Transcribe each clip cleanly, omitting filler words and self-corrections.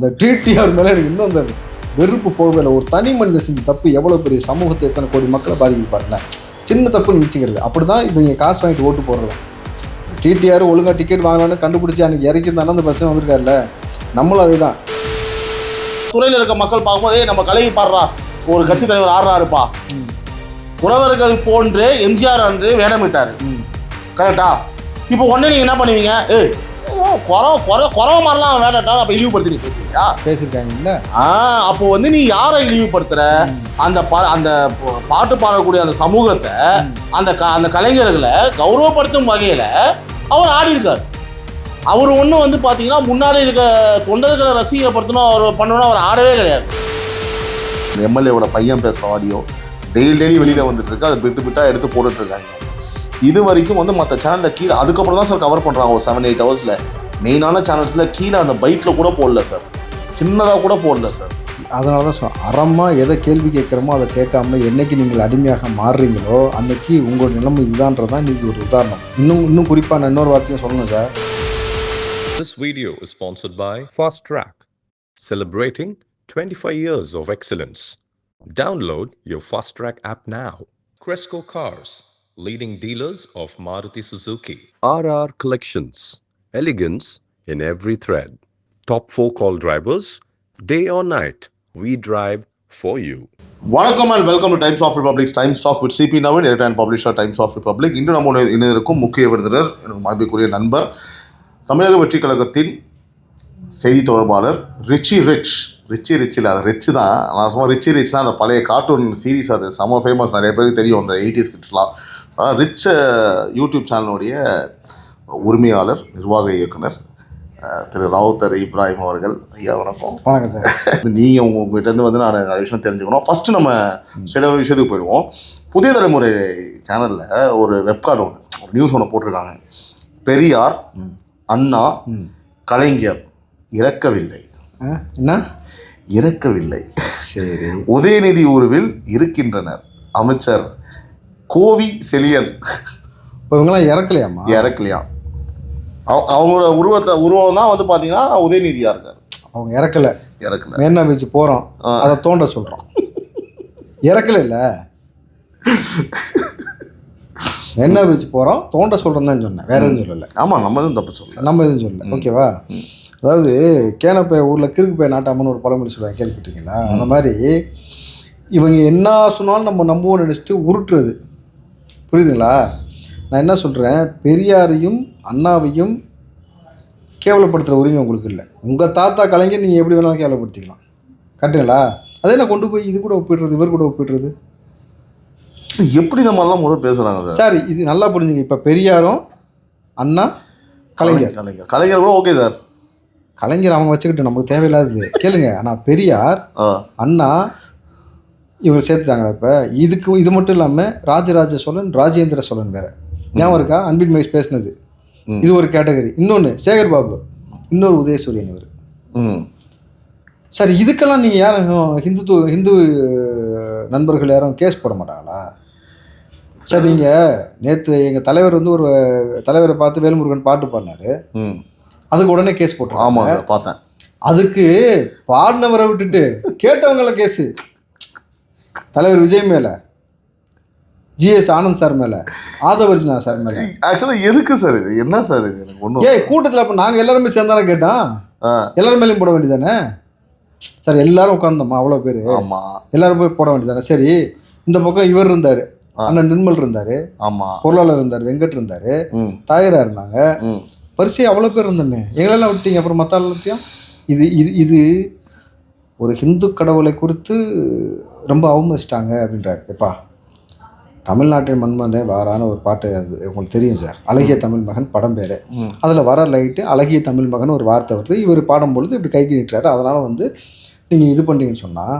அந்த டிடிஆர் மேலே எனக்கு இன்னும் அந்த வெறுப்பு போகவே இல்லை. ஒரு தனி மனிதன் செஞ்ச தப்பு எவ்வளோ பெரிய சமூகத்தை எத்தனை கோடி மக்களை பாதிக்க பாருங்களேன். சின்ன தப்புன்னு நினச்சிக்கிறது. அப்படி தான் இப்போ இங்கே காசு வாங்கிட்டு ஓட்டு போடுறது. டிடிஆர் ஒழுங்காக டிக்கெட் வாங்கலான்னு கண்டுபிடிச்சி அன்றைக்கி இறக்கிருந்தானே அந்த பிரச்சனை வந்திருக்காருல்ல. நம்மளும் அதே தான். துறையில் இருக்க மக்கள் பார்க்கும்போது நம்ம கலையை பாடுறா ஒரு கட்சி தலைவர் ஆடுறாருப்பா, உறவர்கள் போன்று எம்ஜிஆர் அன்று வேடமிட்டார். கரெக்டா? இப்போ உடனே நீங்கள் என்ன பண்ணுவீங்க? குறவ மாதிரிலாம் வேண்டாம் அப்போ இழிவுபடுத்தி நீ பேசுவீங்களா? பேசியிருக்காங்கல்ல. அப்போ வந்து நீ யாரை இழிவுபடுத்துற? அந்த பாட்டு பாடக்கூடிய அந்த சமூகத்தை, அந்த கலைஞர்களை கௌரவப்படுத்தும் வகையில் அவர் ஆடி இருக்கார். அவர் ஒன்றும் வந்து பார்த்தீங்கன்னா முன்னாடி இருக்க தொண்டர்களை ரசிகப்படுத்தணும் அவர் பண்ணணும் அவர் ஆடவே கிடையாது. எம்எல்ஏவோட பையன் பேசுகிற ஆடியோ டெய்லி வெளியில் வந்துட்டு இருக்கு. அதை பிட்டாக எடுத்து போட்டுட்டு இருக்காங்க. இது வரைக்கும் வந்து மற்ற சேனலில் கீழே அதுக்கப்புறம் தான் சார் கவர் பண்ணுறாங்க. ஒரு 7-8 ஹவர்ஸில் மெயினான சேனல்ஸில் கீழே அந்த பைக்கில் கூட போடல சார், சின்னதாக கூட போடல சார். அதனால தான் சார் அறமாக எதை கேள்வி கேட்குறோமோ அதை கேட்காம என்னைக்கு நீங்கள் அடிமையாக மாறுறீங்களோ அன்னைக்கு உங்களோட நிலைமை இதுதான்றதான் இன்றைக்கி ஒரு உதாரணம். இன்னும் குறிப்பாக நான் இன்னொரு வார்த்தையும் சொல்லணும் sir. This video is sponsored by Fast Track, celebrating 25 years of excellence. Download your Fast Track app now. Cresco Cars, leading dealers of Maruti Suzuki. RR Collections, elegance in every thread. Top 4 call drivers, day or night, we drive for you. வணக்கம் and welcome to Times of Republic Times talk with Sibi Naveen, editor and publisher Times of Republic. இன்று நம்ம இணைந்திருக்கும் முக்கிய விருந்தினர் எனக்கு மதிப்புக்குரிய நண்பர், தமிழக வெற்றி கழகத்தின் செய்தி தொடர்பாளர் ரிச்சில் அது ரிச்சு தான். நான் சும்மா ரிச்னா அந்த பழைய கார்ட்டூன் சீரீஸ், அது செம்ம ஃபேமஸ், நிறைய பேருக்கு தெரியும் அந்த 80s கிட்ஸ்லாம். ரிச் யூடியூப் சேனலுடைய உரிமையாளர், நிர்வாக இயக்குனர் திரு ராவுத்தர் இப்ராஹிம் அவர்கள். ஐயா வணக்கம். வணக்கம் சார். நீங்கள் உங்கள்கிட்ட வந்து நான் நிறைய விஷயம் தெரிஞ்சுக்கணும். ஃபஸ்ட்டு நம்ம சில விஷயத்துக்கு போயிடுவோம். புதிய தலைமுறை சேனலில் ஒரு வெப்கார்டு ஒன்று, ஒரு நியூஸ் ஒன்று போட்டிருக்காங்க. பெரியார், அண்ணா, கலைஞர் இறக்கவில்லை. என்ன இறக்கவில்லை? சரி. உதயநிதி உருவில் இருக்கின்றனர். அமைச்சர் கோவி செலியன். இவங்கெல்லாம் இறக்கலையாமா? இறக்கலையா? அவங்களோட உருவம் தான் வந்து பார்த்தீங்கன்னா உதயநிதியாக இருக்கார். அவங்க இறக்கலை. மேனா பீச் போகிறோம், அதை தோண்ட சொல்கிறோம். இறக்கலை இல்லை, மேனா பீச் போகிறோம் தோண்ட சொல்கிறோம் தான் சொன்னேன், வேற எதுவும் சொல்லலை. ஆமாம், நம்ம எதுவும் தப்பு சொல்லலை, நம்ம எதுவும் சொல்லலை. ஓகேவா? அதாவது கேனப்பைய ஊரில் கிறுக்கு போய் நாட்டாமன்னு ஒரு பழமொழி சொல்லுவாங்க, கேள்விப்பட்டிருக்கீங்களா? அந்த மாதிரி இவங்க என்ன சொன்னாலும் நம்ம நம்புவோம் நினச்சிட்டு உருட்டுறது. புரியுதுங்களா? நான் என்ன சொல்கிறேன், பெரியாரையும் அண்ணாவையும் கேவலப்படுத்துகிற உரிமை உங்களுக்கு இல்லை. உங்கள் தாத்தா கலைஞர் நீங்கள் எப்படி வேணாலும் கேவலப்படுத்திக்கலாம். கரெக்டுங்களா? அதே நான் கொண்டு போய் இது கூட ஒப்பிடுறது, இவர் கூட ஒப்பிடுறது எப்படி நம்மளாம் முதல் பேசுகிறாங்க சார்? இது நல்லா புரிஞ்சுங்க. இப்போ பெரியாரும் அண்ணா, கலைஞர் கூட ஓகே சார். கலைஞர் அவங்க வச்சுக்கிட்டு நமக்கு தேவையில்லாதது கேளுங்க. ஆனால் பெரியார், அண்ணா இவர் சேர்த்துட்டாங்களா? இப்போ இது மட்டும் இல்லாமல் ராஜராஜ சோழன், ராஜேந்திர சோழன் வேறு ஞாபகம் இருக்கா? அன்பின் மகேஷ் பேசினது இது ஒரு கேட்டகரி. இன்னொன்று சேகர் பாபு, இன்னொரு உதயசூரியன் இவர். சார் இதுக்கெல்லாம் நீங்கள் யாரும் ஹிந்து நண்பர்கள் யாரும் கேஸ் போட மாட்டாங்களா? சார் நீங்கள் நேற்று எங்கள் தலைவர் வந்து ஒரு தலைவரை பார்த்து வேல்முருகன் பாட்டு பாடினார், அதுக்கு உடனே கேஸ் போட்டோம். ஆமாம் சார், பார்த்தேன். அதுக்கு பாடினவரை விட்டுட்டு கேட்டவங்கள கேஸு. தலைவர் விஜய் மேலே, ஜிஎஸ் ஆனந்த் சார் மேலே, ஆதவர்ஜினா சார் மேலே. ஆக்சுவலாக எதுக்கு சார் இது? என்ன சார் இது? எனக்கு ஒன்றும் கூட்டத்தில் அப்போ நாங்கள் எல்லாருமே சேர்ந்தானே கேட்டோம், எல்லாரும் மேலேயும் போட வேண்டியதானே சார்? எல்லாரும் உட்காந்தோம்மா, அவ்வளோ பேர். ஆமாம், எல்லாரும் போய் போட வேண்டியதானே? சரி, இந்த பக்கம் இவர் இருந்தார், அண்ணன் நிர்மல் இருந்தார், ஆமாம், பொருளாளர் இருந்தார், வெங்கட் இருந்தார், தாயரா இருந்தாங்க, வரிசை அவ்வளோ பேர் இருந்தோமே. எங்களெல்லாம் விட்டீங்க, அப்புறம் மற்ற எல்லாத்தையும். இது ஒரு ஹிந்து கடவுளை குறித்து ரொம்ப அவமதிச்சிட்டாங்க அப்படின்றாரு. எப்பா, தமிழ்நாட்டின் மண்மனே வாரான ஒரு பாட்டு, அது உங்களுக்கு தெரியும் சார், அழகிய தமிழ் மகன் படம் பேர். அதில் வர லைட்டு அழகிய தமிழ் மகன் ஒரு வார்த்தை வருது. இவர் பாடும்பொழுது இப்படி கைக்கு நீட்டுறாரு. அதனால் வந்து நீங்கள் இது பண்ணுறீங்கன்னு சொன்னால்,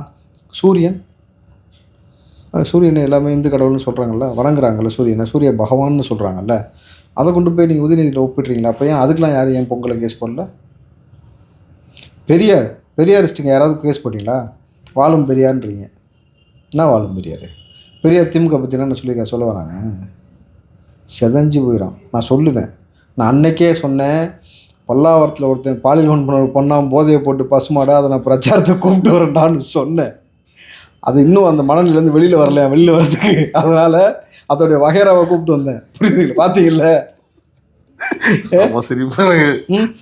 சூரியனை எல்லாமே இந்து கடவுள்னு சொல்கிறாங்கல்ல, வணங்குறாங்கல்ல, சூரிய பகவான்னு சொல்கிறாங்கல்ல, அதை கொண்டு போய் நீங்கள் உதயநிதியில் ஒப்பிட்றீங்களா? அப்போ ஏன் அதுக்கெலாம் யாரும் ஏன் பொங்கலை கேஸ் போடல? பெரியாரிஸ்ட்டுங்க யாராவது கேஸ் போட்டிங்களா? வாழும் பெரியார்ன்றீங்க. என்ன வாழும் பெரியார் திமுக பற்றினா நான் சொல்ல வராங்க, செதஞ்சு போயிடும். நான் சொல்லுவேன், நான் அன்னைக்கே சொன்னேன், பல்லாவரத்தில் ஒருத்தன் பாலியல் வன்புணர்வு பண்ணாமல் போதையை போட்டு பசுமாடா அதை நான் பிரச்சாரத்தை கூப்பிட்டு வரேன்டான்னு சொன்னேன். அது இன்னும் அந்த மனநிலேருந்து வெளியில் வரலையா, வெளியில் வர்றதுக்கு. அதனால் அதோடைய வகைராவை கூப்பிட்டு வந்தேன். புரியுதுங்களா? பார்த்தீங்கல்ல,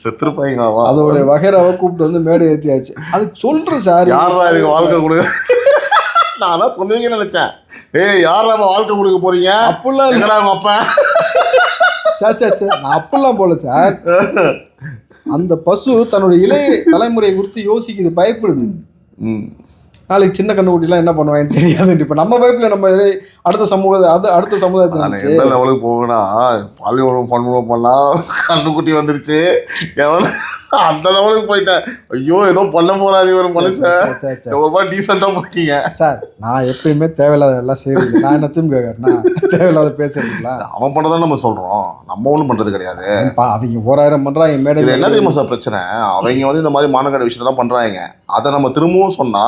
செத்துருப்பாங்க. அதோடைய வகைராவை கூப்பிட்டு வந்து மேடை ஏற்றியாச்சு. அது சொல்கிறேன் சார். யாரா இதுக்கு வாழ்க்கை கொடுக்க? நான் தான் சொன்னீங்கன்னு நினைச்சேன். யாரா வாழ்க்கை கொடுக்க போறீங்க? அப்படிலாம் இல்லை அப்பா சார். நான் அப்படிலாம் போல சார். அந்த பசு தன்னுடைய இளைய தலைமுறையை குறித்து யோசிக்குது, பயப்படுது. நாளைக்கு சின்ன கண்ணுக்குட்டிலாம் என்ன பண்ணுவாங்கன்னு தெரியாது. இப்போ நம்ம பயப்பில் நம்ம அடுத்த சமுதாயத்தை எந்த லெவலுக்கு போகுனா பாலியல் பண்ணலாம் கண்ணுக்குட்டி வந்துருச்சு அந்த லெவலுக்கு போயிட்டேன். ஐயோ ஏதோ பண்ண போறாது ஒரு மனுஷன் ஒரு மாதிரி டீசெண்டா போட்டீங்க சார். நான் எப்பயுமே தேவையில்லாத எல்லாம் செய்யறது. நான் என்ன திரும்பி கேட்கறேன்னா தேவையில்லாத பேசுறீங்களா? அவன் பண்ணதான் நம்ம சொல்றோம், நம்ம ஒன்றும் பண்றது கிடையாது. அவங்க 1000 பண்றாங்க மேடையில். என்ன தெரியுமா சார் பிரச்சனை? அவங்க வந்து இந்த மாதிரி மானக்கடை விஷயத்தெல்லாம் பண்றாங்க. அதை நம்ம திரும்பவும் சொன்னா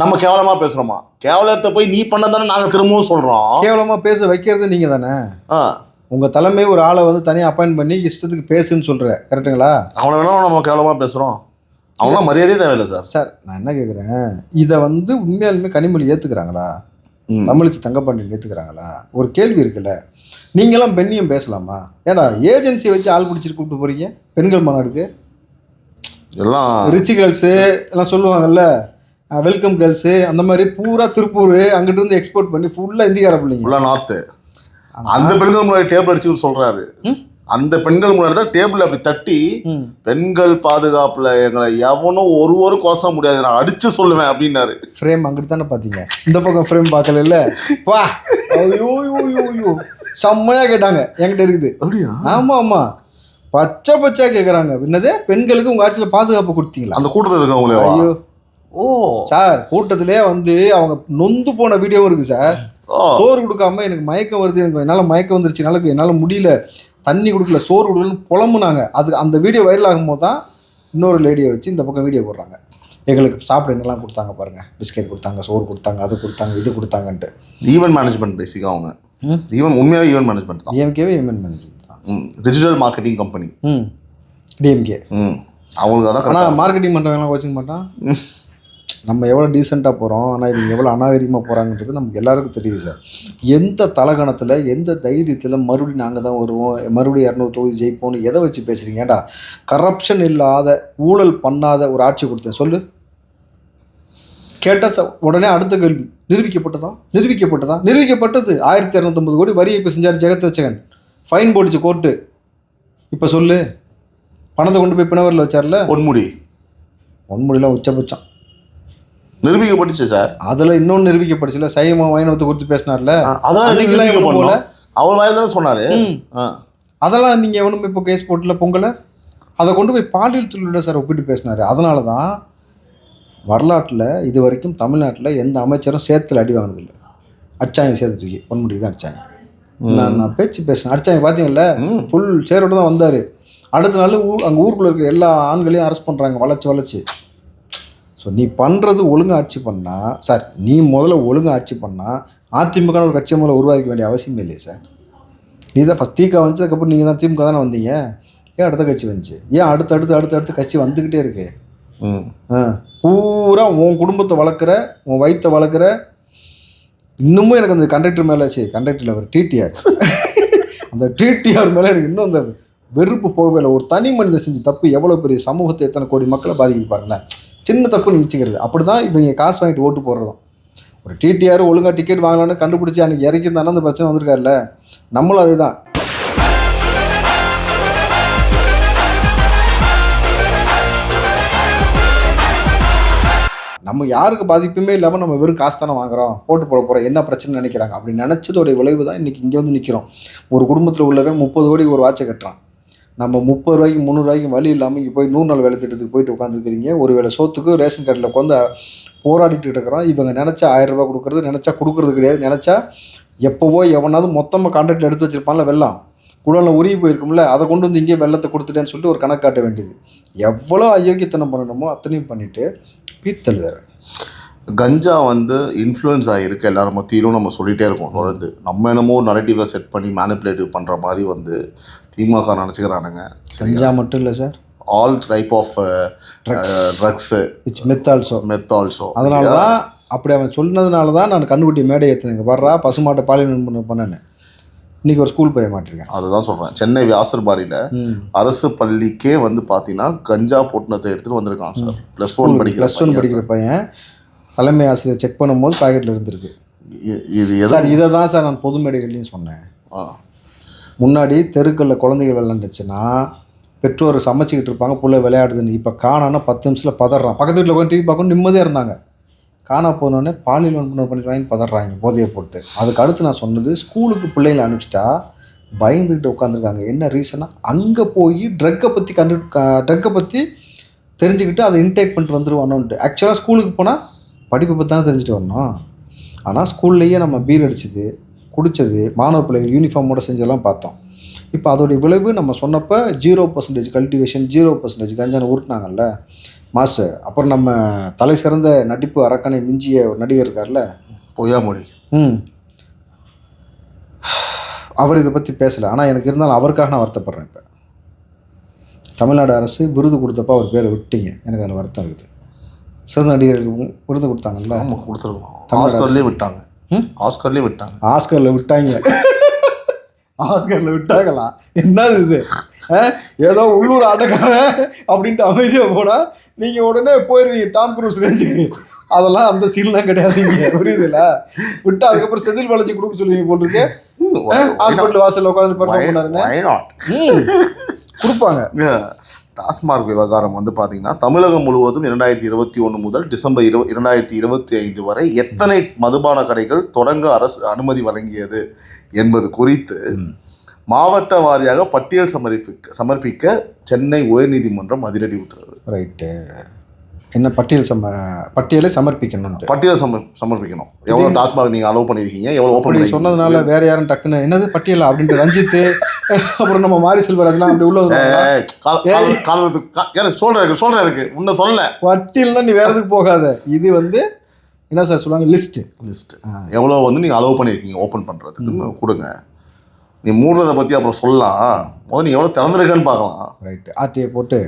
நம்ம கேவலமா பேசுறோமா? கேவலத்தை போய் நீ பண்ணதானே நாங்க திரும்பவும் சொல்றோம். கேவலமா பேச வைக்கிறது நீங்க தானே. உங்க தலைமை ஒரு ஆளை வந்து தனியாக அப்பாயின்ட் பண்ணி இஷ்டத்துக்கு பேசுன்னு சொல்ற, கரெக்டுங்களா? அவனை வேணா நம்ம கேவலமா பேசுறோம், அவங்களாம் மரியாதையே தேவையில்லை சார். சார் நான் என்ன கேட்குறேன், இதை வந்து உண்மையாலுமே கனிமொழி ஏற்றுக்கிறாங்களா? தமிழிச்சு தங்கப்பாண்டி ஏற்றுக்கிறாங்களா? ஒரு கேள்வி இருக்குல்ல. நீங்களாம் பெண்ணியம் பேசலாமா? ஏடா ஏஜென்சியை வச்சு ஆள் பிடிச்சிட்டு கூப்பிட்டு போறீங்க பெண்கள் மாநாடுக்கு? எல்லாம் ரிச்சி கேர்ள்ஸு எல்லாம் சொல்லுவாங்கல்ல, வெல்கம் கேர்ள்ஸு, அந்த மாதிரி பூரா திருப்பூர் அங்கிட்டு இருந்து எக்ஸ்போர்ட் பண்ணி ஃபுல்லாக இந்திக்கார பிள்ளைங்க, ஃபுல்லாக நார்த்து. அந்த பெண்கள் முன்னாடி டேபிள் அடிச்சு சொல்றாரு. அந்த பெண்கள் முன்னாடி தான் டேபிள் அப்படி தட்டி, பெண்கள் பாதுகாப்புல எங்களை எவனும் ஒருவரும் குறைச முடியாது, நான் அடிச்சு சொல்லுவேன் அப்படின்னாரு. ஃப்ரேம் அங்கிட்டு தானே பார்த்தீங்க, இந்த பக்கம் ஃப்ரேம் பார்க்கல இல்ல? வா ஐயோ செம்மையா கேட்டாங்க, என்கிட்ட இருக்குது. அப்படியா? ஆமா ஆமா, பச்சையா கேட்குறாங்க. என்னது பெண்களுக்கு உங்க ஆட்சியில் பாதுகாப்பு கொடுத்தீங்களா? அந்த கூட்டத்தில் இருக்கவங்களே. ஐயோ ஓ சார், கூட்டத்திலே வந்து அவங்க நொந்து போன வீடியோவும் இருக்கு சார். சோறு கொடுக்காம எனக்கு மயக்கம் வருது, எனக்கு என்னால் மயக்கம் வந்துருச்சு, என்னால் முடியல, தண்ணி கொடுக்கல, சோறு கொடுக்கலன்னு புலம்புனாங்க. அந்த வீடியோ வைரல் ஆகும்போது தான் இன்னொரு லேடியை வச்சு இந்த பக்கம் வீடியோ போடுறாங்க. எங்களுக்கு சாப்பிட என்னெல்லாம் கொடுத்தாங்க பாருங்க, பிஸ்கெட் கொடுத்தாங்க, சோறு கொடுத்தாங்க, அது கொடுத்தாங்க, இது கொடுத்தாங்கன்ட்டு. ஈவென்ட் மேனேஜ்மெண்ட் பேசிக்காக அவங்க உண்மையாகவே ஈவென்ட் மேனேஜ்மெண்ட் தான். டிஎம்கேவே ஈவென்ட் மேனேஜ்மெண்ட் தான். Digital marketing company DMK. அவங்களுக்கு அதான். ஆனால் மார்க்கெட்டிங் பண்ணுறவங்களாம் கோச்சிங் மாட்டான். நம்ம எவ்வளோ டீசெண்டாக போகிறோம், ஆனால் இவங்க எவ்வளோ அநாகரிகமாக போகிறாங்கன்றது நமக்கு எல்லாருக்கும் தெரியுது சார். எந்த தலகணத்தில் எந்த தைரியத்தில் மறுபடியும் நாங்கள் தான் வருவோம், மறுபடியும் 200 தொகுதி ஜெயிப்போம்னு எதை வச்சு பேசுகிறீங்க? ஏண்டா கரப்ஷன் இல்லாத, ஊழல் பண்ணாத ஒரு ஆட்சி கொடுத்தேன் சொல்லு. கேட்டால் உடனே அடுத்த கேள்வி, நிரூபிக்கப்பட்டது 1250 கோடி வரி இப்போ செஞ்சார் ஜெகத்ரட்சகன், ஃபைன் போட்டுச்சு கோர்ட்டு. இப்போ சொல்லு, பணத்தை கொண்டு போய் பிணவரில் வச்சார்ல, பொன்முடியெலாம் உச்சபட்சம் நிரூபிக்கப்பட்டுச்சு சார். அதில் இன்னொன்று நிரூபிக்கப்பட்டுச்சுல, சைவ வைணவத்தை குறித்து பேசினார்ல, அதெல்லாம் போல அவர் வாயில் சொன்னார். அதெல்லாம் நீங்கள் எவனும் இப்போ கேஸ் போட்டுல பொங்கலை, அதை கொண்டு போய் பாலியல் தொழிலோட சார் ஒப்பிட்டு பேசினார். அதனால தான் வரலாற்றில் இது வரைக்கும் தமிழ்நாட்டில் எந்த அமைச்சரும் சேத்துல அடி வாங்கினதில்லை. அடிச்சாங்க சேத்துக்கு, பொன்முடி தான் அடிச்சாங்க. நான் பேச்சு பேசினேன், அடிச்சாங்க பார்த்தீங்கல்ல, ஃபுல் சேரோடு தான் வந்தார். அடுத்த நாள் அங்கே ஊருக்குள்ளே இருக்கிற எல்லா ஆண்களையும் அரெஸ்ட் பண்ணுறாங்க, வளைச்சி. ஸோ நீ பண்ணுறது ஒழுங்காக ஆட்சி பண்ணால் சார், நீ முதல்ல ஒழுங்காக ஆட்சி பண்ணால் அதிமுக ஒரு கட்சியை முதல்ல உருவாக்க வேண்டிய அவசியமே இல்லையே சார். நீ தான் ஃபஸ்ட் திமுக வந்துச்சு, அதுக்கப்புறம் நீங்கள் தான் திமுக தானே வந்தீங்க, ஏன் அடுத்த கட்சி வந்துச்சு? ஏன் அடுத்து கட்சி வந்துக்கிட்டே இருக்கு? பூரா உன் குடும்பத்தை வளர்க்குற, உன் வயிற்றை வளர்க்குற. இன்னமும் எனக்கு அந்த கண்டக்டர் மேலே கண்டக்டரில் அவர் டிடிஆர் அந்த டிடிஆர் மேலே எனக்கு இன்னும் அந்த வெறுப்பு போகவே இல்லை. ஒரு தனி மனிதன் செஞ்ச தப்பு எவ்வளோ பெரிய சமூகத்தை எத்தனை கோடி மக்களை பாதிக்க பாருங்களேன். சின்ன தப்பு நினச்சிக்கிறது. அப்படி தான் இவங்க காசு வாங்கிட்டு ஓட்டு போடுறதும். ஒரு டிடிஆர் ஒழுங்காக டிக்கெட் வாங்கலான்னு கண்டுபிடிச்சி அன்றைக்கி இறக்கிருந்தானே அந்த பிரச்சனை வந்திருக்காருல்ல. நம்மளும் அதே தான். நம்ம யாருக்கு பாதிப்புமே இல்லாமல் நம்ம வெறும் காசு தானே வாங்குகிறோம், போட்டு போட போகிறோம், என்ன பிரச்சனை நினைக்கிறாங்க அப்படின்னு நினச்சதோடைய விளைவு தான் இன்றைக்கி இங்கே வந்து நிற்கிறோம். ஒரு குடும்பத்தில் உள்ளவன் 30 கோடிக்கு ஒரு வாட்சை கட்டுறான். நம்ம 30 ரூபாய்க்கு 300 ரூபாய்க்கு வழி இல்லாமல் இங்கே போய் 100 நாள் வேலை திட்டத்துக்கு போயிட்டு உட்காந்துருக்கிறீங்க. ஒரு வேளை சோத்துக்கு ரேஷன் கார்டில் உட்காந்து போராடிட்டு இருக்கிறோம். இவங்க நினச்சா 1000 ரூபா கொடுக்குறது, நினச்சா கொடுக்குறது கிடையாது. நினச்சா எப்போவோ எவனாவது மொத்தமாக கான்ட்ராக்டில் எடுத்து வச்சுருப்பான்ல, வெள்ளம் குடலில் உருகி போயிருக்கும்ல, அதை கொண்டு வந்து இங்கே வெள்ளத்தை கொடுத்துட்டேன்னு சொல்லிட்டு ஒரு கணக்கு காட்ட வேண்டியது. எவ்வளோ அயோக்கியத்தனம் பண்ணணுமோ அத்தனையும் பண்ணிவிட்டு பீத்தல் வேறு. கஞ்சா வந்து இன்ஃப்ளூயன்ஸ் ஆகிருக்கு எல்லாரும் மத்தியிலும், நம்ம சொல்லிகிட்டே இருக்கோம் தொடர்ந்து. நம்ம என்னமோ நரேட்டிவை செட் பண்ணி மேனிப்புலேட்டிவ் பண்ணுற மாதிரி வந்து திமுக நினச்சிக்கிறானுங்க. கஞ்சா மட்டும் இல்லை sir, all type of drugs meth also. அதனால தான் அப்படி அவன் சொன்னதுனால தான் நான் கண்ணுக்குட்டி மேடை ஏற்றுனேங்க, வர்றா பசுமாட்டை பாலியல் பண்ணேன்னு. இன்றைக்கி ஒரு ஸ்கூல் போய மாட்டிருக்கேன். அதுதான் சொல்கிறேன். சென்னை வியாசர்பாடியில் அரசு பள்ளிக்கே வந்து பார்த்தீங்கன்னா கஞ்சா போட்டுனத்தை எடுத்துகிட்டு வந்திருக்கான் சார். +1 படிக்கிற பையன் தலைமை ஆசிரியர் செக் பண்ணும்போது பாக்கெட்டில் இருந்திருக்கு. இது சார் இதை தான் சார் நான் பொது மேடைகள்லையும் சொன்னேன். முன்னாடி தெருக்களில் குழந்தைகள் விளையாண்டுச்சுன்னா பெற்றோர் சமைச்சிக்கிட்டு இருப்பாங்க, புள்ள விளையாடுதுன்னு. இப்போ காணான்னா 10 நிமிஷத்தில் பதறான். பக்கத்து வீட்டில் உட்காந்து டிவி பார்க்கணும் நிம்மதியாக இருந்தாங்க. காணா போனோடனே பாலியல் வன்புணர்வு பண்ணிடுவாங்கன்னு பதறாங்க போதையை போட்டு. அதுக்கு அடுத்து நான் சொன்னது, ஸ்கூலுக்கு பிள்ளைங்களை அனுப்பிச்சிட்டா பயந்துக்கிட்டு உட்காந்துருக்காங்க. என்ன ரீசனா, அங்கே போய் ட்ரக்கை பற்றி தெரிஞ்சுக்கிட்டு அதை இன்டேக் பண்ணிட்டு வந்துடுவானோன்ட்டு. ஆக்சுவலாக ஸ்கூலுக்கு போனால் படிப்பை பற்றி தானே தெரிஞ்சுட்டு வரணும். ஆனால் ஸ்கூல்லையே நம்ம பீர் அடிச்சது, குடித்தது, மாணவ பிள்ளைகள் யூனிஃபார்மோடு செஞ்சதெல்லாம் பார்த்தோம். இப்போ அதோடைய விளைவு நம்ம சொன்னப்போ 0% கல்டிவேஷன், 0% கஞ்சான உருட்டினாங்கல்ல மாஸ்டர். அப்புறம் நம்ம தலை சிறந்த நடிப்பு அரக்கனை மிஞ்சிய ஒரு நடிகர் இருக்கார்ல பொய்யாமொழி, அவர் இதை பற்றி பேசலை. ஆனால் எனக்கு இருந்தாலும் அவருக்காக நான் வருத்தப்படுறேன். இப்போ தமிழ்நாடு அரசு விருது கொடுத்தப்போ அவர் பேரை விட்டீங்க, எனக்கு அதில் வருத்தம் இருக்குது. சிறந்த நடிகர்களுக்கு விருது கொடுத்தாங்கல்ல, கொடுத்துருக்கோம். ஆஸ்கர்லேயே விட்டாங்க. ஆஸ்கரில் விட்டாங்களா? என்னது இது? ஏதோ உள்ளூர் ஆட்டக்காரன் அப்படின்ட்டு அமைதியாக போனால் நீங்கள் உடனே போயிடுவீங்க டாம் குரூஸ் ரேஞ்சுக்கு. அதெல்லாம் அந்த சீன்லாம் கிடையாதுங்க, புரியுதுல்ல? விட்டு அதுக்கப்புறம் செதில் வளர்ச்சி கொடுக்க சொல்லுவீங்க போட்டிருக்கு. ஹாஸ்பிட்டல் வாசலில் உட்காந்து பெர்ஃபார்ம் பண்ணாருன்னு கொடுப்பாங்க. டாஸ்மார்க் விவகாரம் வந்து பார்த்தீங்கன்னா தமிழகம் முழுவதும் 2021 முதல் டிசம்பர் 2025 வரை எத்தனை மதுபான கடைகள் தொடங்க அரசு அனுமதி வழங்கியது என்பது குறித்து மாவட்ட வாரியாக பட்டியல் சமர்ப்பிக்க சென்னை உயர்நீதிமன்றம் அதிரடி உத்தரவு. ரைட்டு. என்ன பட்டியலை சமர்ப்பிக்கணும். சமர்ப்பிக்கணும். எவ்வளோ டாஸ்மார்க் நீங்கள் அலோவ் பண்ணியிருக்கீங்க, எவ்வளோ ஓப்பன் பண்ணி சொன்னதுனால வேற யாரும் டக்குன்னு என்னது பட்டியலா அப்படின்ட்டு ரஞ்சித்து அப்புறம் நம்ம மாரி செல்வராஜ்லாம் அப்படி உள்ள சொல்கிறேன் முன்ன சொல்லலை. பட்டியல்னா நீ வேற எதுக்கு போகாத. இது வந்து என்ன சார் சொல்லுவாங்க, லிஸ்ட்டு எவ்வளோ வந்து நீங்கள் அலோவ் பண்ணியிருக்கீங்க ஓப்பன் பண்ணுறதுக்கு கொடுங்க. நீ மூடுறதை பற்றி அப்புறம் சொல்லலாம். முதல்ல நீ எவ்வளோ திறந்துருக்கன்னு பார்க்கலாம். ரைட்டு. ஆர்டிஐ போட்டு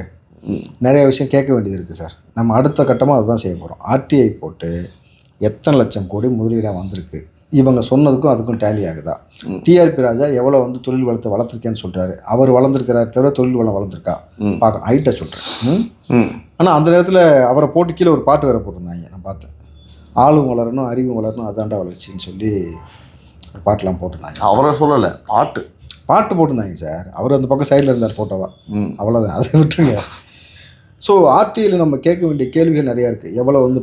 நிறைய விஷயம் கேட்க வேண்டியது இருக்குது சார். நம்ம அடுத்த கட்டமாக அதுதான் செய்ய போகிறோம். ஆர்டிஐ போட்டு எத்தனை லட்சம் கோடி முதலீடாக வந்திருக்கு, இவங்க சொன்னதுக்கும் அதுக்கும் டேலி ஆகுதா? டிஆர்பி ராஜா எவ்வளோ வந்து தொழில் வளத்தை வளர்த்துருக்கேன்னு சொல்கிறாரு. அவர் வளர்ந்துருக்கிறார் தவிர தொழில் வளம் வளர்ந்துருக்கா பார்க்கணும். ஹைட்டாக சொல்கிறேன். ஆனால் அந்த நேரத்தில் அவரை போட்டு கீழே ஒரு பாட்டு வேறு போட்டிருந்தாங்க, நான் பார்த்தேன். ஆளும் வளரணும் அறிவும் வளரணும் அதாண்டா வளர்ச்சின்னு சொல்லி ஒரு பாட்டெலாம் போட்டிருந்தாங்க. அவரை சொல்லலை, பாட்டு போட்டிருந்தாங்க சார். அவர் அந்த பக்கம் சைடில் இருந்தார் ஃபோட்டோவா, அவ்வளோதான். அதை விட்டுருங்க. ஸோ ஆர்டிஐயில் நம்ம கேட்க வேண்டிய கேள்விகள் நிறையா இருக்குது. எவ்வளோ வந்து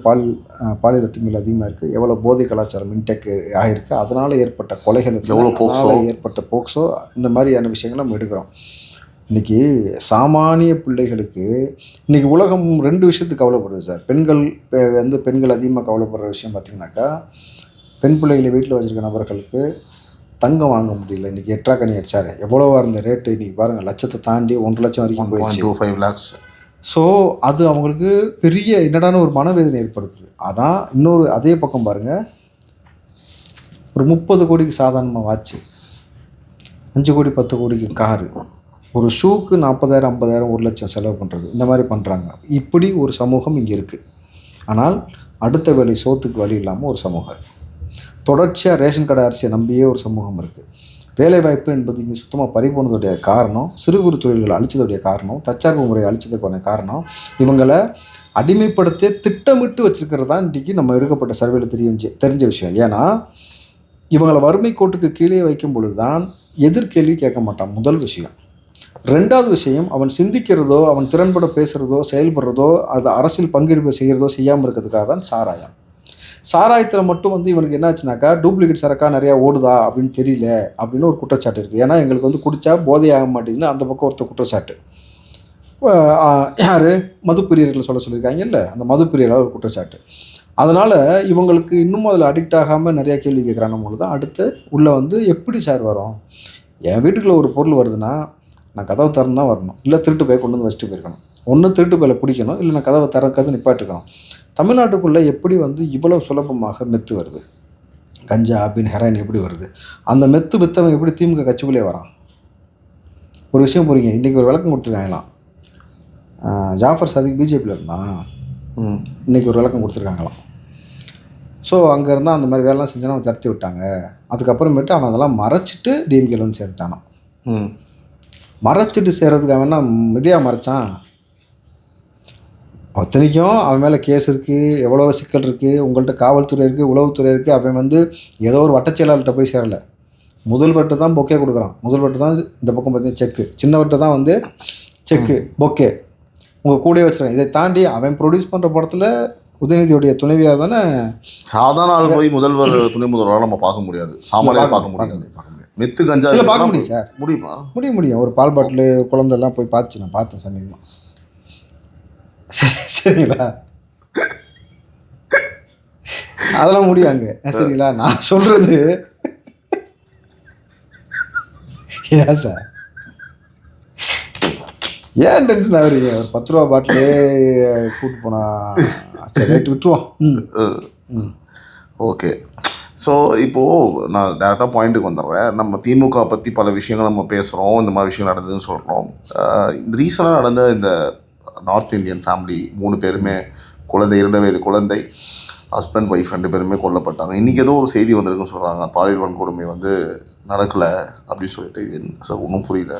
பாலியல் திமில் அதிகமாக இருக்குது, எவ்வளோ போதை கலாச்சாரம் இன்டெக் ஆகிருக்கு, அதனால் ஏற்பட்ட கொலைகள், எவ்வளோ ஏற்பட்ட போக்சோ, இந்த மாதிரியான விஷயங்கள் நம்ம எடுக்கிறோம். இன்றைக்கி சாமானிய பிள்ளைகளுக்கு இன்றைக்கி உலகம் 2 விஷயத்துக்கு கவலைப்படுது சார். பெண்கள் அதிகமாக கவலைப்படுற விஷயம் பார்த்திங்கனாக்கா, பெண் பிள்ளைகளை வீட்டில் வச்சுருக்க நபர்களுக்கு தங்கம் வாங்க முடியல. இன்றைக்கி 8 கனி அடிச்சார். எவ்வளோவா இருந்த ரேட்டு இன்றைக்கி பாருங்கள், லட்சத்தை தாண்டி 1 லட்சம் வரைக்கும் போயிடுச்சு. 5 lakhs. ஸோ அது அவங்களுக்கு பெரிய என்னடான ஒரு மனவேதனை ஏற்படுத்துது. ஆனால் இன்னொரு அதே பக்கம் பாருங்கள், ஒரு 30 கோடிக்கு சாதாரணமாக வாட்ச்சு, 5 கோடி 10 கோடிக்கு காரு, ஒரு ஷூக்கு 40,000 50,000 1 லட்சம் செலவு பண்ணுறது, இந்த மாதிரி பண்ணுறாங்க. இப்படி ஒரு சமூகம் இங்கே இருக்குது. ஆனால் அடுத்த வேலை சோத்துக்கு வழி இல்லாமல் ஒரு சமூகம் இருக்குது. தொடர்ச்சியாக ரேஷன் கடை அரிசியை நம்பியே ஒரு சமூகம் இருக்குது. வேலைவாய்ப்பு என்பது இங்கே சுத்தமாக பறிபோனதுடைய காரணம், சிறு குறு தொழில்களை அழிச்சதுடைய காரணம், தற்சார்பு முறையை அழிச்சதுக்கான காரணம், இவங்களை அடிமைப்படுத்தி திட்டமிட்டு வச்சுருக்கிறது தான் இன்றைக்கி நம்ம எடுக்கப்பட்ட சர்வேல தெரிஞ்ச விஷயம். ஏன்னா இவங்களை வறுமை கோட்டுக்கு கீழே வைக்கும் பொழுது தான் எதிர்கேள்வி கேட்க மாட்டான், முதல் விஷயம். 2வது விஷயம், அவன் சிந்திக்கிறதோ, அவன் திறன்பட பேசுகிறதோ, செயல்படுறதோ, அது அரசியல் பங்கெடுப்பு செய்கிறதோ செய்யாமல் இருக்கிறதுக்காக தான் சாராயம். சாராயத்தில் மட்டும் வந்து இவனுக்கு என்னாச்சுனாக்கா டூப்ளிகேட் சரக்கா நிறையா ஓடுதா அப்படின்னு தெரியல அப்படின்னு ஒரு குற்றச்சாட்டு இருக்குது. ஏன்னா எங்களுக்கு வந்து குடித்தா போதையாக மாட்டேங்குதுன்னு அந்த பக்கம் ஒருத்தர் குற்றச்சாட்டு. யார் மதுப்பிரியர்களை சொல்லியிருக்காங்கல்ல, அந்த மதுப்பிரியரால் ஒரு குற்றச்சாட்டு. அதனால் இவங்களுக்கு இன்னும் அதில் அடிக்ட் ஆகாமல் நிறையா கேள்வி கேட்குறாங்க போது தான் அடுத்து உள்ளே வந்து எப்படி சார் வரும்? என் வீட்டுக்குள்ளே ஒரு பொருள் வருதுன்னா நான் கதவை திறந்து தான் வரணும், இல்லை திருட்டு போய் கொண்டு வந்து வச்சுட்டு போயிருக்கணும். ஒன்று திருட்டு போயில பிடிக்கணும், இல்லை நான் கதவை திறக்கிறது நிப்பாட்டிருக்கணும். தமிழ்நாட்டுக்குள்ளே எப்படி வந்து இவ்வளோ சுலபமாக மெத்து வருது, கஞ்சா அப்படின்னு ஹெராயின் எப்படி வருது? அந்த மெத்து வித்தவன் எப்படி திமுக கட்சிக்குள்ளே வரான்? ஒரு விஷயம் புரியுங்க. இன்றைக்கி ஒரு விளக்கம் கொடுத்துருக்காங்களாம். ஜாஃபர் சாதிக் பிஜேபியில் இருந்தான், இன்றைக்கி ஒரு விளக்கம் கொடுத்துருக்காங்களாம். ஸோ அங்கே இருந்தால் அந்த மாதிரி வேலைலாம் செஞ்சோன்னா அவன் தரத்தி விட்டாங்க. அதுக்கப்புறமேட்டு அவன் அதெல்லாம் மறைச்சிட்டு டிஎம்கேல வந்து சேர்த்துட்டானான். மறைச்சிட்டு சேர்றதுக்கு அவன் என்ன மிதியாக மறைச்சான்? அத்தனைக்கும் அவன் மேலே கேஸ் இருக்குது, எவ்வளோ சிக்கல் இருக்குது, உங்கள்கிட்ட காவல்துறை இருக்குது, உளவுத்துறை இருக்குது. அவன் வந்து ஏதோ ஒரு வட்டச்செயலாளர்கிட்ட போய் சேரலை. முதல்வர்கிட்ட தான் பொக்கே கொடுக்குறான். முதல்வர்கிட்ட தான் இந்த பக்கம் பார்த்தீங்கன்னா செக்கு, சின்னவர்கிட்ட தான் வந்து செக்கு பொக்கே உங்கள் கூடயே வச்சுருக்கான். இதை தாண்டி அவன் ப்ரொடியூஸ் பண்ணுற படத்தில் உதயநிதியோடைய துணைவியாக தானே. சாதாரண ஆள் போய் முதல்வர் துணை முதல்வராக நம்ம பார்க்க முடியாது, சாமானியாக பார்க்க முடியாது. மெத்து கஞ்சா இல்லை பார்க்க முடியும் சார், முடியுமா? முடியும். ஒரு பால் பாட்டில் ஒரு குழந்தைலாம் போய் பார்த்துச்சு, நான் பார்த்தேன் சமீபமாக. சரிங்களா, அதெல்லாம் முடியும் அங்கே. சரிங்களா, நான் சொல்கிறது ஏன் சார் ஏன் டென்ஷன் ஆகுறீங்க? ஒரு 10 ரூபா பாட்டிலே கூட்டு போனா சரி ரைட்டு விட்டுருவோம். ஓகே. ஸோ இப்போது நான் டேரெக்டாக பாயிண்ட்டுக்கு வந்துடுறேன். நம்ம திமுக பற்றி பல விஷயங்கள் நம்ம பேசுகிறோம், இந்த மாதிரி விஷயங்கள் நடந்ததுன்னு சொல்கிறோம். இந்த ரீசனாக நடந்த இந்த நார்த் இந்தியன் ஃபேமிலி 3 பேருமே குழந்தை, 2 வயது குழந்தை, ஹஸ்பண்ட் ஒய்ஃப் 2 பேருமே கொல்லப்பட்டாங்க. இன்றைக்கி ஏதோ ஒரு செய்தி வந்திருக்குன்னு சொல்கிறாங்க, பாலியல் வன்கொடுமை வந்து நடக்கலை அப்படின்னு சொல்லிட்டு. இது என்ன சார் ஒன்றும் புரியல.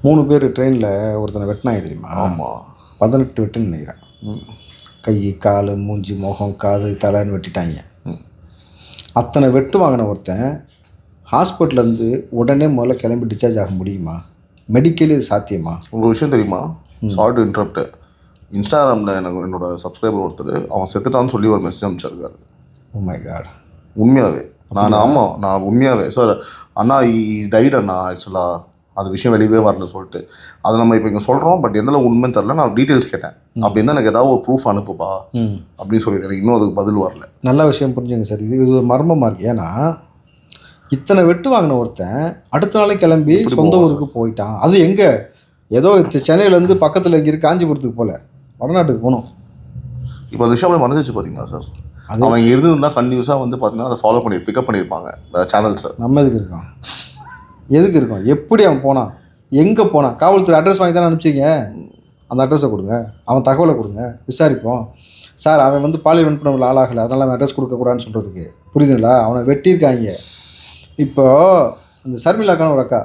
3 பேர் ட்ரெயினில் ஒருத்தனை வெட்டினாங்க தெரியுமா? ஆமாம், 18 வெட்டுன்னு நினைக்கிறேன். கை, கால், மூஞ்சி, முகம், காது, தலைன்னு வெட்டிட்டாங்க. அத்தனை வெட்டு வாங்கின ஒருத்தன் ஹாஸ்பிட்டலேருந்து உடனே முதல்ல கிளம்பி டிஸ்சார்ஜ் ஆக முடியுமா? மெடிக்கலி இது சாத்தியமா? உங்களுக்கு விஷயம் தெரியுமா? Sorry to interrupt. இன்ஸ்டாகிராமில் என்னோட சப்ஸ்கிரைபர் ஒருத்தர் அவன் செத்துட்டான்னு சொல்லி ஒரு மெசேஜ் அனுப்பிச்சிருக்காரு. ஓ மை காட், உண்மையாகவே நான் உண்மையாகவே சார் அண்ணா டைட் அண்ணா ஆக்சுவலாக அது விஷயம் வெளியவே வரல சொல்லிட்டு அதை நம்ம இப்போ இங்கே சொல்கிறோம். பட் எந்தளவு உண்மைன்னு தெரில. நான் டீட்டெயில்ஸ் கேட்டேன். அப்படின்னு தான் எனக்கு ஏதாவது ஒரு ப்ரூஃப் அனுப்புப்பா அப்படின்னு சொல்லிட்டு எனக்கு இன்னும் அதுக்கு பதில் வரல. நல்ல விஷயம் புரிஞ்சுங்க சார், இது ஒரு மர்மமாக இருக்குது. ஏன்னா இத்தனை வெட்டு வாங்கின ஒருத்தன் அடுத்த நாளே கிளம்பி சொந்த ஊருக்கு போயிட்டான். அது எங்கே? ஏதோ சென்னையிலேருந்து பக்கத்தில் எங்கே இருக்குது, காஞ்சிபுரத்துக்கு போகல, வடநாட்டுக்கு போகணும். இப்போ அந்த விஷயம் மறைஞ்சிச்சு பார்த்தீங்களா சார்? அது அவன் இருந்திருந்தால் கண்டினியூஸாக வந்து பார்த்தீங்கன்னா அதை ஃபாலோ பண்ணி பிக்கப் பண்ணியிருப்பாங்க சேனல்ஸ். நம்ம எதுக்கு இருக்கோம்? எதுக்கு இருக்கோம்? எப்படி அவன் போனான், எங்கே போனான்? காவல்துறை அட்ரஸ் வாங்கி தானே அனுப்பிச்சிங்க. அந்த அட்ரஸை கொடுங்க, அவன் தகவலை கொடுங்க, விசாரிப்போம். சார் அவன் வந்து பாலியல் வன்கொடுமையில் ஆளாகலை, அதனால் அவன் அட்ரஸ் கொடுக்கக்கூடாதுன்னு சொல்கிறதுக்கு புரியுதுங்களா? அவனை வெட்டியிருக்காங்க. இப்போது இந்த சர்மிளாக்கான ஒரு அக்கா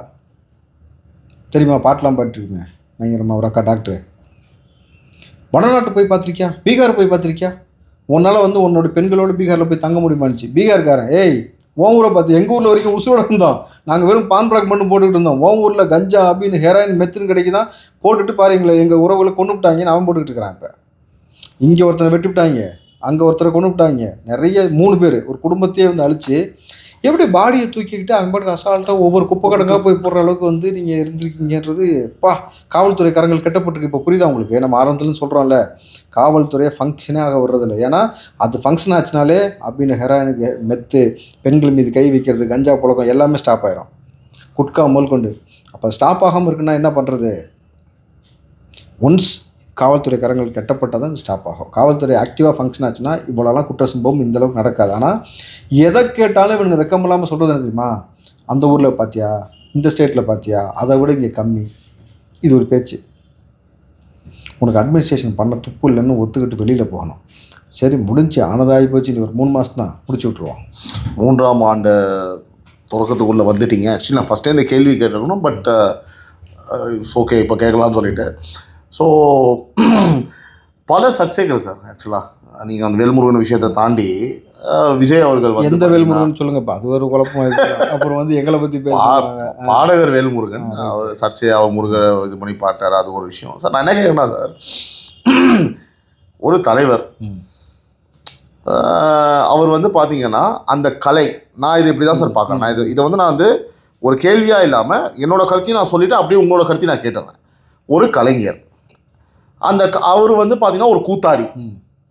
தெரியுமா? பாட்டெலாம் பாட்டுருக்குமே பயங்கரமாக. ஒரு அக்கா டாக்டரு. வடநாட்டு போய் பார்த்துருக்கியா? பீகார் போய் பார்த்துருக்கியா? உன்னால் வந்து உன்னோட பெண்களோடு பீகாரில் போய் தங்க முடியுமானுச்சு. பீகார்காரன், ஏய் உன் ஊரை பார்த்து எங்கள் ஊரில் வரைக்கும் உசுரோடு இருந்தோம், நாங்கள் வெறும் பான் பிராக் மட்டும் போட்டுக்கிட்டு இருந்தோம். உன் ஊரில் கஞ்சா அப்படின்னு ஹெராயின் மெத்துன்னு கிடைக்குதான், போட்டுட்டு பாரு எங்கள் உறவுகளை கொண்டு விட்டாங்கன்னு அவன் போட்டுக்கிட்டு இருக்கிறான். இப்போ இங்கே ஒருத்தனை வெட்டி விட்டாங்க, அங்கே ஒருத்தரை கொண்டு விட்டாங்க. நிறைய 3 பேர் ஒரு குடும்பத்தையே வந்து அழிச்சு எப்படி பாடியை தூக்கிக்கிட்டு அவன் பாட்டுக்கு அசால்ட்டாக ஒவ்வொரு குப்பை கடங்காக போய் போடுற அளவுக்கு வந்து நீங்கள் இருந்திருக்கீங்கன்றது காவல்துறை கரங்கள் கெட்டப்பட்டிருக்கு. இப்போ புரியுதா உங்களுக்கு? நம்ம ஆரம்பத்துலன்னு சொல்கிறோம்ல, காவல்துறையை ஃபங்க்ஷனே ஆக விடுறதில்ல. ஏன்னா அது ஃபங்க்ஷன் ஆச்சுனாலே அப்படின்னு ஹெராயினுக்கு மெத்து, பெண்கள் மீது கை வைக்கிறது, கஞ்சா புழக்கம் எல்லாமே ஸ்டாப் ஆயிரும், குட்கா முதல் கொண்டு. அப்போ ஸ்டாப் ஆகாமல் இருக்குன்னா என்ன பண்ணுறது? ஒன்ஸ் காவல்துறை கரங்கள் கெட்டப்பட்டால் தான் ஸ்டாப் ஆகும். காவல்துறை ஆக்டிவாக ஃபங்க்ஷன் ஆச்சுன்னா இவ்வளோலாம் குற்ற சம்பவம் இந்தளவுக்கு நடக்காது. ஆனால் எதை கேட்டாலும் இவனுங்க வெக்கம் இல்லாமல் சொல்கிறது என்ன தெரியுமா? அந்த ஊரில் பார்த்தியா, இந்த ஸ்டேட்டில் பார்த்தியா, அதை விட இங்கே கம்மி. இது ஒரு பேச்சு. உனக்கு அட்மினிஸ்ட்ரேஷன் பண்ண துப்பு இல்லைன்னு ஒத்துக்கிட்டு வெளியில் போகணும். சரி முடிஞ்சு ஆனதாகி போச்சு, நீ ஒரு 3 மாதம் தான் முடிச்சு விட்ருவோம். 3ஆம் ஆண்டு தொடக்கத்துக்குள்ளே வந்துட்டீங்க. ஆக்சுவலி நான் ஃபஸ்ட்டே இந்த கேள்வி கேட்டிருக்கணும், பட் ஓகே இப்போ கேட்கலான்னு சொல்லிட்டேன். ஸோ பல சர்ச்சைகள் சார். ஆக்சுவலாக நீங்கள் அந்த வேல்முருகன் விஷயத்தை தாண்டி விஜய் அவர்கள் வந்து எந்த வேல்முருகன் சொல்லுங்கப்பா, அது ஒரு குழப்பம். அப்புறம் வந்து எங்களை பற்றி பேசுவாங்க. பாடகர் வேல்முருகன் அவர் சர்ச்சையை அவர் முருகரை இது பண்ணி பாட்டார், அது ஒரு விஷயம் சார். நான் என்ன கேட்குறேன்னா சார், ஒரு தலைவர் அவர் வந்து பார்த்தீங்கன்னா அந்த கலை, நான் இது இப்படி தான் சார் பார்க்குறேன். நான் இதை வந்து நான் வந்து ஒரு கேள்வியாக இல்லாமல் என்னோட கருத்தையும் நான் சொல்லிவிட்டு அப்படியே உங்களோட கருத்தையும் நான் கேட்டுறேன். ஒரு கலைஞர், அந்த அவர் வந்து பார்த்தீங்கன்னா ஒரு கூத்தாடி,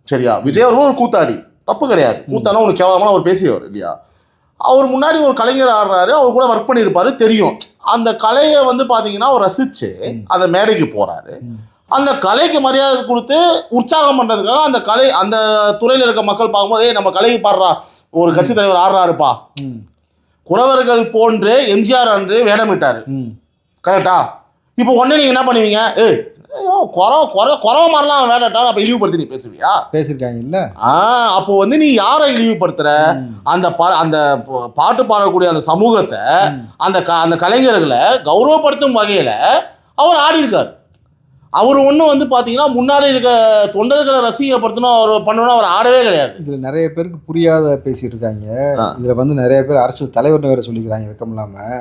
சரியா? விஜய் அவர்களும் ஒரு கூத்தாடி, தப்பு கிடையாது. கூத்தானா ஒன்று கேவலமான அவர் பேசியவர் இல்லையா? அவர் முன்னாடி ஒரு கலைஞர் ஆடுறாரு, அவர் கூட ஒர்க் பண்ணியிருப்பாரு, தெரியும். அந்த கலையை வந்து பார்த்தீங்கன்னா அவர் ரசித்து அந்த மேடைக்கு போகிறாரு. அந்த கலைக்கு மரியாதை கொடுத்து உற்சாகம் பண்ணுறதுக்காக அந்த கலை, அந்த துறையில் இருக்க மக்கள் பார்க்கும்போது நம்ம கலைக்கு பாடுறா, ஒரு கட்சி தலைவர் ஆடுறாருப்பா, குறவர்கள் போன்று எம்ஜிஆர் அன்று வேடமிட்டார், கரெக்டா? இப்போ உடனே நீங்கள் என்ன பண்ணுவீங்க? குறவ மாதிரிலாம் வேண்டாட்டா அப்போ இழிவுபடுத்தி நீ பேசுவியா? பேசியிருக்காங்க இல்லை. அப்போ வந்து நீ யாரை இழிவுபடுத்துற? அந்த பாட்டு பாடக்கூடிய அந்த சமூகத்தை, அந்த கலைஞர்களை கௌரவப்படுத்தும் வகையில் அவர் ஆடி இருக்கார். அவர் ஒன்றும் வந்து பார்த்தீங்கன்னா முன்னாடி இருக்க தொண்டர்களை ரசிகப்படுத்தணும் அவர் பண்ணணும் அவர் ஆடவே கிடையாது. இதில் நிறைய பேருக்கு புரியாத பேசிகிட்டு இருக்காங்க. இதில் வந்து நிறைய பேர் அரசியல் தலைவர்னு வேறு சொல்லிக்கிறாங்க வெக்கம் இல்லாமல்.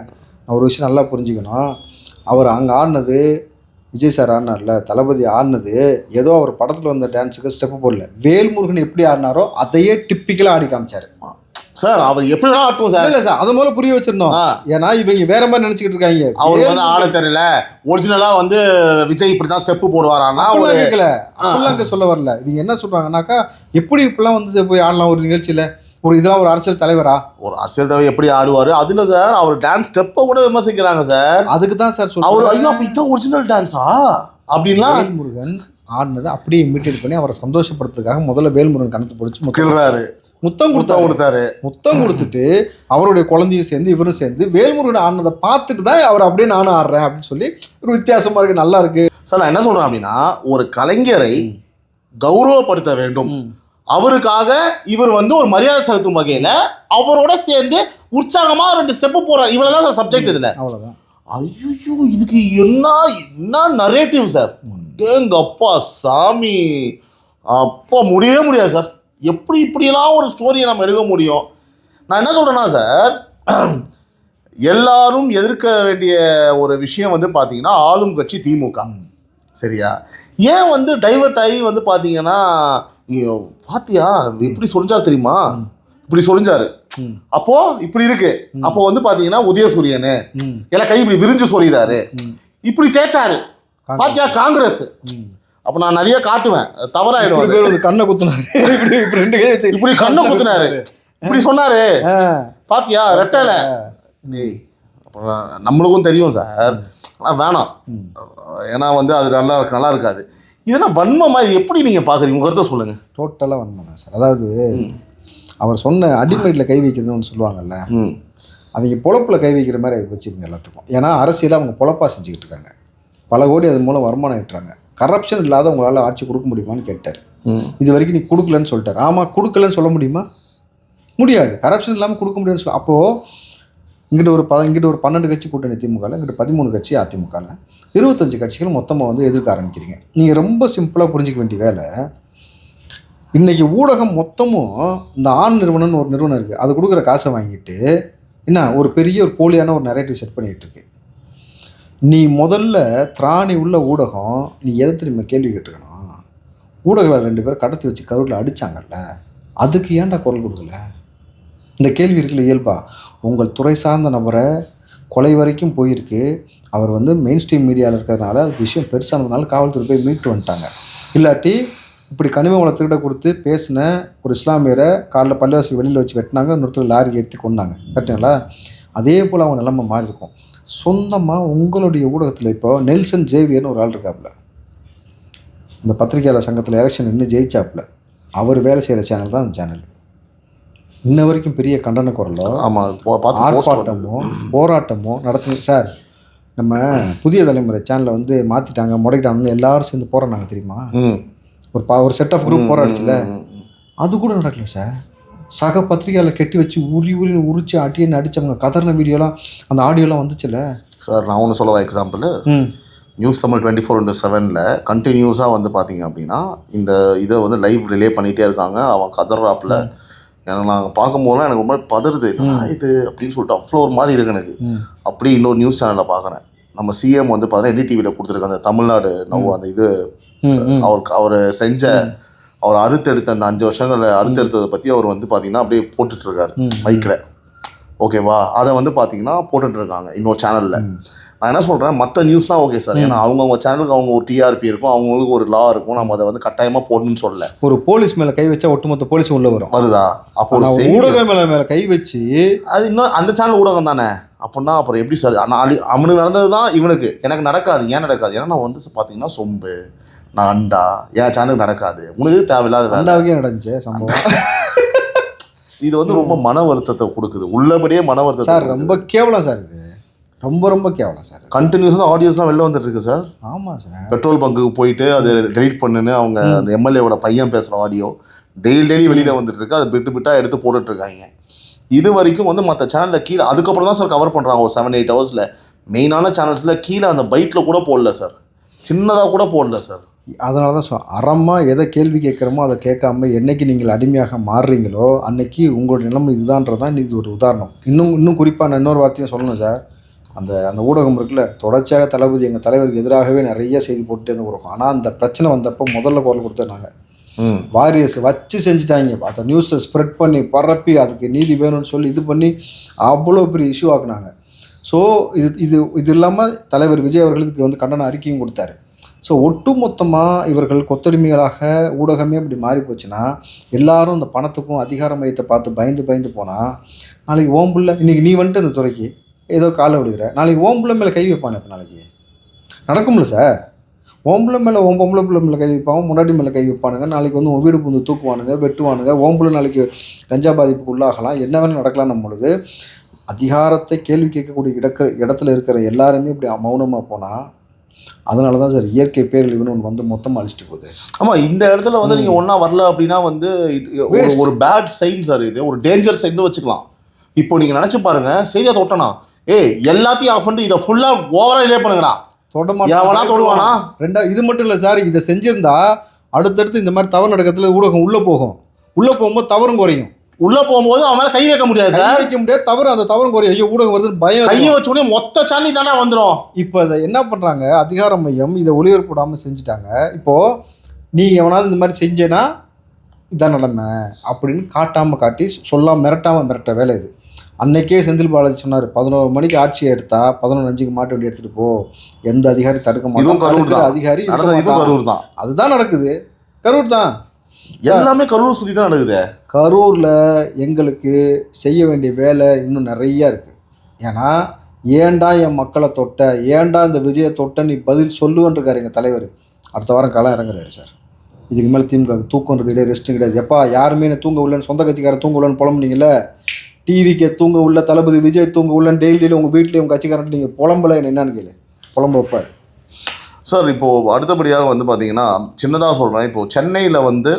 ஒரு விஷயம் நல்லா புரிஞ்சுக்கணும். அவர் அங்கே ஆடினது விஜய் சார் ஆடினார்ல, தளபதி ஆடினது ஏதோ அவர் படத்தில் வந்த டான்ஸுக்கு ஸ்டெப்பு போடல. வேல்முருகன் எப்படி ஆடினாரோ அதையே டிப்பிக்கலாக ஆடி காமிச்சார் சார். அவர் எப்படி வேணா ஆட்டும் சார். இல்லை சார், அதை முதல்ல புரிய வச்சிருந்தோம். ஏன்னா இவங்க வேற மாதிரி நினச்சிக்கிட்டு இருக்காங்க. அவர் வந்து ஆட தெரியல, ஒரிஜினலாக வந்து விஜய் இப்படி தான் ஸ்டெப்பு போடுவாரான்னா கேட்கல. அப்படிலாம் சொல்ல வரல. இவங்க என்ன சொல்கிறாங்கன்னாக்கா, எப்படி இப்படிலாம் வந்து போய் ஆடலாம் ஒரு நிகழ்ச்சியில்? இதெல்லாம் ஒரு அரசியல் தலைவரா? ஒரு அரசியல் தலைவர் எப்படி ஆடுவார்? அதுல சார் அவர் டான்ஸ் ஸ்டெப்பை கூட விமர்சிக்கிறாங்க சார். அதுக்கு தான் சார் அவர் ஐயோ அப்போ இதான் ஒரிஜினல் டான்ஸா அப்படின்லாம். வேல்முருகன் ஆடினதை அப்படியே இமிட்டேட் பண்ணி அவரை சந்தோஷப்படுறதுக்காக முதல்ல வேல்முருகன் கணத்து பிடிச்சி முத்தம் கொடுத்துட்டு அவருடைய குழந்தையும் சேர்ந்து இவரும் சேர்ந்து வேல்முருகன் ஆடினதை பார்த்துட்டு தான் அவர் அப்படியே நானும் ஆடுறேன் அப்படின்னு சொல்லி ஒரு வித்தியாசமா இருக்கு, நல்லா இருக்கு சார். நான் என்ன சொல்றேன் அப்படின்னா, ஒரு கலைஞரை கௌரவப்படுத்த வேண்டும், அவருக்காக இவர் வந்து ஒரு மரியாதை செலுத்தும் வகையில அவரோட சேர்ந்து உற்சாகமா 2 ஸ்டெப்பு போறார். இவ்வளவுதான் சார் சப்ஜெக்ட். இதுல அவ்வளவுதான். ஐயோ இதுக்கு என்ன நரேட்டிவ் சார்? எங்க அப்பா சாமி, அப்பா முடியவே முடியாது சார். எப்படி இப்படியெல்லாம் ஒரு ஸ்டோரியை நம்ம எடுக்க முடியும்? நான் என்ன சொல்கிறேன்னா சார், எல்லாரும் எதிர்க்க வேண்டிய ஒரு விஷயம் வந்து பார்த்தீங்கன்னா ஆளும் கட்சி திமுக, சரியா? ஏன் வந்து டைவர்ட் ஆகி வந்து பார்த்தீங்கன்னா, பாத்தியா இப்படி சொரிஞ்சார் தெரியுமா, இப்படி சொரிஞ்சாரு, அப்போ இப்படி இருக்கு, அப்போ வந்து பார்த்தீங்கன்னா உதயசூரியனு எல்லாம் கை இப்படி விரிஞ்சு சொரிறாரு, இப்படி தேய்ச்சாரு பாத்தியா காங்கிரஸ். அப்போ நான் நிறைய காட்டுவேன், தவறாயிடும். கண்ணை குத்துனாரு, இப்படி கண்ணை குத்துனாரு, இப்படி சொன்னாரு பாத்தியா ரெட்டல. அப்போ நம்மளுக்கும் தெரியும் சார், ஆனால் வேணாம். ஏன்னா வந்து அது நல்லா இருக்காது. இதெல்லாம் வன்மமா இது எப்படி நீங்கள் பார்க்குறீங்க? உங்கள் கருத்தை சொல்லுங்கள். டோட்டலாக வன்மம் சார். அதாவது அவர் சொன்ன அடிமையில் கை வைக்கிறதுன்னு ஒன்று சொல்லுவாங்கல்ல, அவங்க பொழப்பில் கை வைக்கிற மாதிரி ஆகி வச்சுருங்க எல்லாத்துக்கும். ஏன்னா அரசியலை அவங்க பொழப்பாக செஞ்சுக்கிட்டு இருக்காங்க, பல கோடி அது மூலம் வருமானம் ஈட்டுறாங்க. கரப்ஷன் இல்லாத உங்களால் ஆட்சி கொடுக்க முடியுமான்னு கேட்டார். இது வரைக்கும் நீ கொடுக்கலன்னு சொல்லிட்டார். ஆமாம், கொடுக்கலன்னு சொல்ல முடியுமா? முடியாது. கரப்ஷன் இல்லாமல் கொடுக்க முடியும்னு சொல்ல. அப்போது இங்கிட்ட ஒரு 12 கட்சி கூட்டணி திமுகவில், இங்கிட்ட 13 கட்சி அதிமுகவில், 25 கட்சிகள் மொத்தமாக வந்து எதிர்க்க ஆரம்பிக்கிறீங்க. நீங்கள் ரொம்ப சிம்பிளாக புரிஞ்சிக்க வேண்டிய வேலை, இன்றைக்கி ஊடகம் மொத்தமும் இந்த ஆண் நிறுவனம்னு ஒரு நிறுவனம் இருக்குது, அது கொடுக்குற காசை வாங்கிட்டு என்ன ஒரு பெரிய ஒரு போலியான ஒரு நரேட்டிவ் செட் பண்ணிகிட்டு இருக்கு. நீ முதல்ல திராணி உள்ள ஊடகம், நீ எதை திரும்ப கேள்வி கேட்டுருக்கணும்? ஊடகங்கள் 2 பேர் கடத்தி வச்சு கருவில் அடித்தாங்கல்ல, அதுக்கு ஏன்டா குரல் கொடுக்கல? இந்த கேள்வி இருக்குல்ல இயல்பா. உங்கள் துறை சார்ந்த நபரை கொலை வரைக்கும் போயிருக்கு, அவர் வந்து மெயின் ஸ்ட்ரீம் மீடியாவில் இருக்கிறதுனால அது விஷயம் பெருசானதுனால காவல்துறை போய் மீட்டு வந்துட்டாங்க. இல்லாட்டி இப்படி கனிம வள திருட கொடுத்து பேசின ஒரு இஸ்லாமியரை காலைல பள்ளிவாசல் வெளியில் வச்சு வெட்டினாங்க, இன்னொருத்தர் லாரி எடுத்து கொண்டாங்க, கரெக்டுங்களா? அதே போல் அவங்க நிலைமை மாறி இருக்கும். சொந்தமாக உங்களுடைய ஊடகத்தில் இப்போ நெல்சன் ஜேவியர்னு ஒரு ஆள் இருக்காப்புல, இந்த பத்திரிகையாளர் சங்கத்தில் எலெக்ஷன் இன்னும் ஜெயிச்சாப்புல, அவர் வேலை செய்கிற சேனல் தான் அந்த சேனல். இன்ன வரைக்கும் பெரிய கண்டன குரலோ ஆர்ப்பாட்டமோ போராட்டமோ நடத்துங்க சார். நம்ம புதிய தலைமுறை சேனலை வந்து மாற்றிட்டாங்க, முடைக்கிட்டாங்கன்னு எல்லாரும் சேர்ந்து போராடினாங்க தெரியுமா? ஒரு செட் ஆஃப் குரூப் போராடிச்சுல, அது கூட நடக்கல சார். சக பத்திரிகையாளர் கெட்டி வச்சு உரிச்சு அட்டின்னு அடித்தவங்க கதறின வீடியோலாம், அந்த ஆடியோலாம் வந்துச்சுல்ல சார். நான் ஒன்று சொல்லவா எக்ஸாம்பிள்? நியூஸ் தமிழ் 24/7 கண்டினியூஸாக வந்து பார்த்தீங்க அப்படின்னா இந்த இதை வந்து லைவ் ரிலே பண்ணிகிட்டே இருக்காங்க. அவன் கதறாப்பில் ஏன்னா நாங்கள் பார்க்கும்போதுலாம் எனக்கு ரொம்ப பதறுது, இது அப்படின்னு சொல்லிட்டு அவ்வளோ ஒரு மாதிரி இருக்கு எனக்கு. அப்படி இன்னொரு நியூஸ் சேனலில் பார்க்குறேன், நம்ம சிஎம் வந்து பார்த்தீங்கன்னா NDTVயில் கொடுத்துருக்க அந்த தமிழ்நாடு நவ் அந்த இது அவர் செஞ்ச அவர் அறுத்தெடுத்த அந்த 5 வருஷங்கள் அறுத்தெடுத்ததை பற்றி அவர் வந்து பார்த்தீங்கன்னா அப்படியே போட்டுட்ருக்காரு மைக்கில், ஓகேவா? அதை வந்து பார்த்தீங்கன்னா போட்டுட்ருக்காங்க இன்னொரு சேனலில். நான் என்ன சொல்கிறேன், மற்ற நியூஸ்லாம் ஓகே சார், ஏன்னா அவங்கவுங்க சேனலுக்கு அவங்க ஒரு டிஆர்பி இருக்கும், அவங்களுக்கு ஒரு லா இருக்கும், நம்ம அதை வந்து கட்டாயமாக போடணும்னு சொல்லலை. ஒரு போலீஸ் மேலே கை வச்சா ஒட்டுமொத்த போலீஸ் உள்ளே வருதா? அப்போ ஊடகம் மேலே கை வச்சு அது இன்னும் அந்த சேனல் ஊடகம் தானே அப்படின்னா அப்புறம் எப்படி சார்? அவனுக்கு நடந்தது தான் இவனுக்கு, எனக்கு நடக்காது. ஏன் நடக்காது? ஏன்னா நான் வந்து பார்த்தீங்கன்னா சொம்பு, நான் அண்டா, என் சேனலுக்கு நடக்காது, உனக்கு தேவையில்லாத அண்டாவுக்கே நடந்துச்சு சம்பவம். இது வந்து ரொம்ப மன வருத்தத்தை கொடுக்குது, உள்ளபடியே மன வருத்தம் சார். ரொம்ப கேவலம் சார் இது. ரொம்ப ரொம்ப கேவலம் சார். கண்டினியூஸாக ஆடியோஸ்லாம் வெளில வந்துட்டு இருக்கு சார். ஆமாம் சார். பெட்ரோல் பங்குக்கு போயிட்டு அதை டெலீட் பண்ணுன்னு அவங்க அந்த எம்எல்ஏவோட பையன் பேசுகிற ஆடியோ டெய்லி வெளியில் வந்துட்டு இருக்கு. அதை பிட்டாக எடுத்து போட்டுட்டு இருக்காங்க. இது வரைக்கும் வந்து மற்ற சேனலில் கீழே அதுக்கப்புறம் தான் சார் கவர் பண்ணுறாங்க ஒரு 7-8 ஹவர்ஸில். மெயினான சேனல்ஸில் கீழே அந்த பைட்டில் கூட போடல சார், சின்னதாக கூட போடல சார். அதனால தான் அறமாக எதை கேள்வி கேட்குறோமோ அதை கேட்காம என்னைக்கு நீங்கள் அடிமையாக மாறுறீங்களோ அன்னைக்கு உங்களோட நிலைமை இதுதான்றதான் இது ஒரு உதாரணம். இன்னும் குறிப்பாக நான் இன்னொரு வார்த்தையும் சொல்லணும் சார். அந்த ஊடகம் இருக்குல்ல, தொடர்ச்சியாக தளபதி எங்கள் தலைவருக்கு எதிராகவே நிறைய செய்தி போட்டுட்டே இருந்த ஊடகம். ஆனால் அந்த பிரச்சனை வந்தப்போ முதல்ல குரல் கொடுத்தாங்க. வாரியர்ஸ் வச்சு செஞ்சுட்டாங்க. அந்த நியூஸை ஸ்ப்ரெட் பண்ணி பரப்பி அதுக்கு நீதி வேணும்னு சொல்லி இது பண்ணி அவ்வளோ பெரிய இஷ்யூ ஆக்குனாங்க. ஸோ இது இல்லாமல் தலைவர் விஜய் அவர்களுக்கு வந்து கண்டன அறிக்கையும் கொடுத்தாரு. ஸோ ஒட்டுமொத்தமாக இவர்கள் கொத்தடிமைகளாக ஊடகமே இப்படி மாறி போச்சுன்னா எல்லாரும் இந்த பணத்துக்கும் அதிகார மையத்தை பார்த்து பயந்து போனால் நாளைக்கு ஓம்புள்ள இன்றைக்கி நீ வந்துட்டு அந்த துறைக்கு ஏதோ காலை விடுகிற, நாளைக்கு ஓம்புள்ள மேலே கை வைப்பானே. இப்போ நாளைக்கு நடக்கும்ல சார். ஓம்புள்ள மேலே பொம்பளை பிள்ளை மேலே கை வைப்பாங்க, முன்னாடி மேலே கை வைப்பானுங்க. நாளைக்கு வந்து உன் வீடு புந்து தூக்குவானுங்க, வெட்டுவானுங்க. ஓம்புள்ள நாளைக்கு கஞ்சா பாதிப்புக்கு உள்ளாகலாம், என்ன வேணும் நடக்கலாம். நம்ம பொழுது அதிகாரத்தை கேள்வி கேட்கக்கூடிய இடத்துல இருக்கிற எல்லாருமே இப்படி மௌனமாக போனால் அதனால தான் சார் இயற்கை பேரழிவுன்னு ஒன்று வந்து மொத்தமாக அழிச்சிட்டு போகுது. ஆமாம், இந்த இடத்துல வந்து நீங்கள் ஒன்றா வரல அப்படின்னா வந்து ஒரு பேட் சைன் சார். இது ஒரு டேஞ்சர் சைன்னு வச்சுக்கலாம். இப்போ நீங்கள் நினச்சி பாருங்கள், செய்தியாக தொட்டனா எல்லாத்தையும் ஆஃப் பண்ணிட்டு இதை ஃபுல்லாக ஓவராக இதே பண்ணுங்கண்ணா, தொடுவானா. இது மட்டும் இல்லை சார், இதை செஞ்சிருந்தா அடுத்தடுத்து இந்த மாதிரி தவறு நடக்கிறதுல ஊடகம் உள்ளே போகும்போது தவறும் குறையும். உள்ளே போகும்போது அவன் மேலே கை வைக்க முடியாது சார், வைக்க முடியாது. அந்த தவறும் குறையும். ஐயோ ஊடகம் வருதுன்னு பயம். கையை வச்ச உடனே மொத்த சாணி தானே வந்துடும். இப்போ அதை என்ன பண்ணுறாங்க, அதிகார மையம் இதை ஒளிபரப்பு விடாமல் செஞ்சுட்டாங்க. இப்போது நீ எவனாவது இந்த மாதிரி செஞ்சேன்னா இதான் நிலைமை அப்படின்னு காட்டி மிரட்ட வேலை இது. அன்னைக்கே செந்தில் பாலாஜி சொன்னார், 11 மணிக்கு ஆட்சியை எடுத்தா 11:05 மாட்டு வண்டி எடுத்துகிட்டு போ, எந்த அதிகாரி தடுக்க மாட்டாங்க. அதிகாரி தான். அதுதான் நடக்குது. கரூர் தான் எல்லாமே கரூர் சுற்றி தான் நடக்குது. கரூரில் எங்களுக்கு செய்ய வேண்டிய வேலை இன்னும் நிறையா இருக்குது. ஏன்னா ஏன்டா என் மக்களை தொட்ட, ஏன்டா இந்த விஜயை தொட்ட நீ பதில் சொல்லுவன்றிருக்காரு எங்கள் தலைவர். அடுத்த வாரம் களம் இறங்குறாரு சார். இதுக்கு மேலே திமுக தூக்கன்றது கிடையாது, ரெஸ்ட்டும் கிடையாது. எப்பா யாருமே தூங்க உள்ளன்னு, சொந்த கட்சிக்காரர் தூங்க உள்ளன்னு புலம்புனீங்களே, டிவிக்கே தூங்க உள்ள, தளபதி விஜய் தூங்க உள்ளன்னு டெய்லியில் உங்கள் வீட்டில் உங்கள் கட்சிக்காரன் நீங்கள் புலம்பலை என்னன்னு கேளு, புலம்ப வைப்பார் சார். இப்போது அடுத்தபடியாக வந்து பார்த்தீங்கன்னா சின்னதாக சொல்கிறேன், இப்போது சென்னையில் வந்து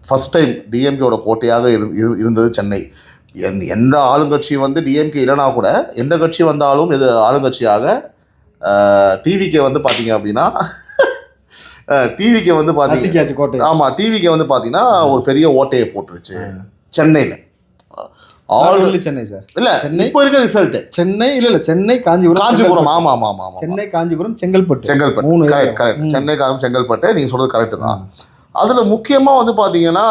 ஃபஸ்ட் டைம் டிஎம்கேயோட கோட்டையாக இருந்தது சென்னை. எந்த ஆளுங்கட்சி வந்து டிஎம்கே இல்லைனா கூட எந்த கட்சி வந்தாலும் இது ஆளுங்கட்சியாக டிவிக்கே வந்து பார்த்தீங்க அப்படின்னா டிவிக்கே வந்து பார்த்தீங்கன்னா கோட்டை. ஆமாம், டிவிக்கே வந்து பார்த்தீங்கன்னா ஒரு பெரிய ஓட்டையை போட்டுருச்சு சென்னையில். சென்னை சார் இல்ல சென்னை இப்போ இருக்க ரிசல்ட் சென்னை இல்ல சென்னை காஞ்சிபுரம். ஆமா சென்னை காஞ்சிபுரம் செங்கல்பட்டு கரெக்ட். சென்னை செங்கல்பட்டு நீங்க சொல்றது கரெக்ட் தான். அதுல முக்கியமா வந்து பாத்தீங்கன்னா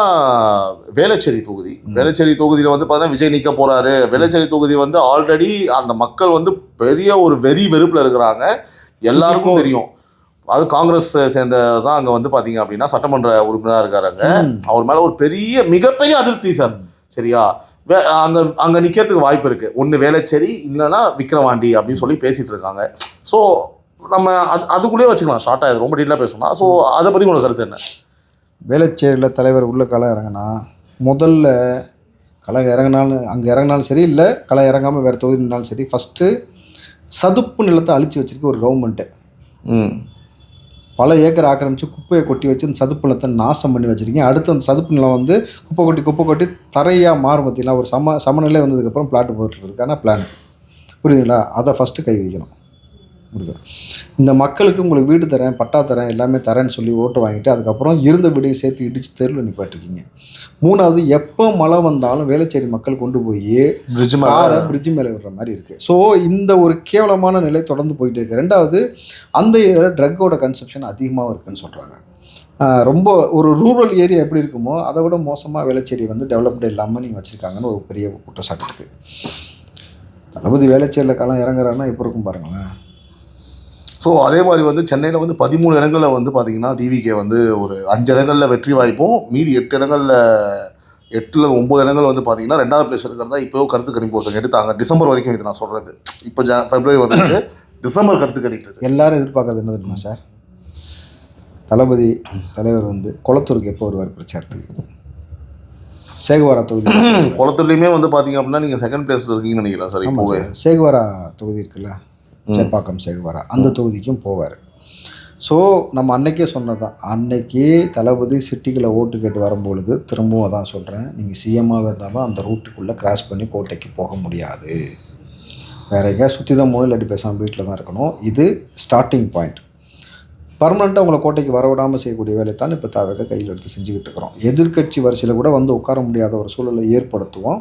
வேளச்சேரி தொகுதியில வந்து பாத்தீங்கன்னா விஜய் நிக்க போறாரு. வேளச்சேரி தொகுதி வந்து ஆல்ரெடி அந்த மக்கள் வந்து பெரிய ஒரு வெறுப்புல இருக்கிறாங்க, எல்லாருக்கும் தெரியும். அது காங்கிரஸ் சேர்ந்த தான் அங்க வந்து பாத்தீங்க அப்படின்னா சட்டமன்ற உறுப்பினராக இருக்காருங்க. அவர் மேல ஒரு மிகப்பெரிய அதிருப்தி சார். சரியா, அங்கே நிற்கிறதுக்கு வாய்ப்பு இருக்குது. ஒன்று வேளச்சேரி இல்லைன்னா விக்கிரவாண்டி அப்படின்னு சொல்லி பேசிகிட்டு இருக்காங்க. ஸோ நம்ம அதுக்குள்ளேயே வச்சுக்கலாம், ஷார்ட்டாக இது ரொம்ப டீட்டெயிலாக பேசணும். ஸோ அதை பற்றி உங்களுக்கு கருத்து என்ன? வேளச்சேரியில் தலைவர் உள்ள களம் இறங்கினா முதல்ல களம் இறங்கினாலும் சரி, இல்லை களம் இறங்காமல் வேறு தொகுதி இருந்தாலும் சரி, ஃபஸ்ட்டு சதுப்பு நிலத்தை அழிச்சு வச்சுருக்கு ஒரு கவர்மெண்ட்டு. பல ஏக்கர் ஆக்கிரமிச்சு குப்பையை கொட்டி வச்சு அந்த சதுப்பு நிலத்தை நாசம் பண்ணி வச்சுருக்கீங்க. அடுத்து அந்த சதுப்பு நிலம் வந்து குப்பை கொட்டி தரையாக மாறும். பார்த்தீங்கன்னா ஒரு சமநிலை வந்ததுக்கப்புறம் பிளாட்டு போட்டுறதுக்கான பிளான், புரியுதுங்களா? அதை ஃபஸ்ட்டு கை வைக்கணும். இந்த மக்களுக்கு உங்களுக்கு வீடு தரேன், பட்டா தரேன், எல்லாமே தரேன்னு சொல்லி ஓட்டு வாங்கிட்டு அதுக்கப்புறம் இருந்த வீடையும் சேர்த்து இடித்து தெருவில் நிப்பாட்டிருக்கீங்க. மூணாவது, எப்போ மழை வந்தாலும் வேளச்சேரி மக்கள் கொண்டு போய் பிரிட்ஜ் மேலே விடுற மாதிரி இருக்குது. ஸோ இந்த ஒரு கேவலமான நிலை தொடர்ந்து போயிட்டு இருக்கு. ரெண்டாவது, அந்த ஏரியாவில் ட்ரக்கோட கன்சப்ஷன் அதிகமாக இருக்குதுன்னு சொல்கிறாங்க. ரொம்ப ஒரு ரூரல் ஏரியா எப்படி இருக்குமோ அதை விட மோசமாக வேளச்சேரி வந்து டெவலப்டு இல்லாமல் நீங்கள் வச்சுருக்காங்கன்னு ஒரு பெரிய குற்றச்சாட்டு இருக்குது. தளபதி வேளச்சேரியில் களம் இறங்குறாருன்னா இப்போ இருக்கும் பாருங்களேன். ஸோ அதே மாதிரி வந்து சென்னையில் வந்து 13 இடங்களில் வந்து பார்த்திங்கன்னா டிவிக்கே வந்து ஒரு 5 இடங்களில் வெற்றி வாய்ப்பும், மீதி 8 இடங்களில் 9 இடங்கள் வந்து பார்த்திங்கன்னா 2வது பிளேஸ் இருக்கிறதா இப்போயோ கருத்து கணிப்பு ஒருத்தங்க எடுத்தாங்க. டிசம்பர் வரைக்கும் இது நான் சொல்கிறது. இப்போ பிப்ரவரி வந்துச்சு, டிசம்பர் கருத்து கணிப்பு எல்லாரும் எதிர்பார்க்கறது என்ன தெரியுமா சார்? தளபதி தலைவர் வந்து குளத்தூருக்கு எப்போ வருவார் பிரச்சாரத்துக்கு? சேகுவாரா தொகுதி. குளத்தூர்லையுமே வந்து பார்த்தீங்க அப்படின்னா நீங்கள் செகண்ட் பிளேஸில் இருக்கீங்கன்னு நினைக்கிறேன் சார். ஆமாம் இப்போவே சார், சேகுவாரா தொகுதி இருக்குல்ல, சேப்பாக்கம் சேகுவாரா, அந்த தொகுதிக்கும் போவார். ஸோ நம்ம அன்னைக்கே சொன்னதான், அன்னைக்கே தளபதி சிட்டிக்குள்ளே ஓட்டு கேட்டு வரும்பொழுது திரும்பவும் அதான் சொல்கிறேன், நீங்கள் சிஎம்மாக இருந்தாலும் அந்த ரூட்டுக்குள்ளே கிராஸ் பண்ணி கோட்டைக்கு போக முடியாது. வேறு எங்கேயா சுற்றி தான் மூணு இல்லாட்டி பேசாமல் வீட்டில் தான் இருக்கணும். இது ஸ்டார்டிங் பாயிண்ட். பர்மனெண்ட்டாக உங்களை கோட்டைக்கு வரவிடாமல் செய்யக்கூடிய வேலை தான் இப்போ தாவேக கையில் எடுத்து செஞ்சுக்கிட்டு இருக்கிறோம். எதிர்க்கட்சி வரிசையில் கூட வந்து உட்கார முடியாத ஒரு சூழலை ஏற்படுத்துவோம்.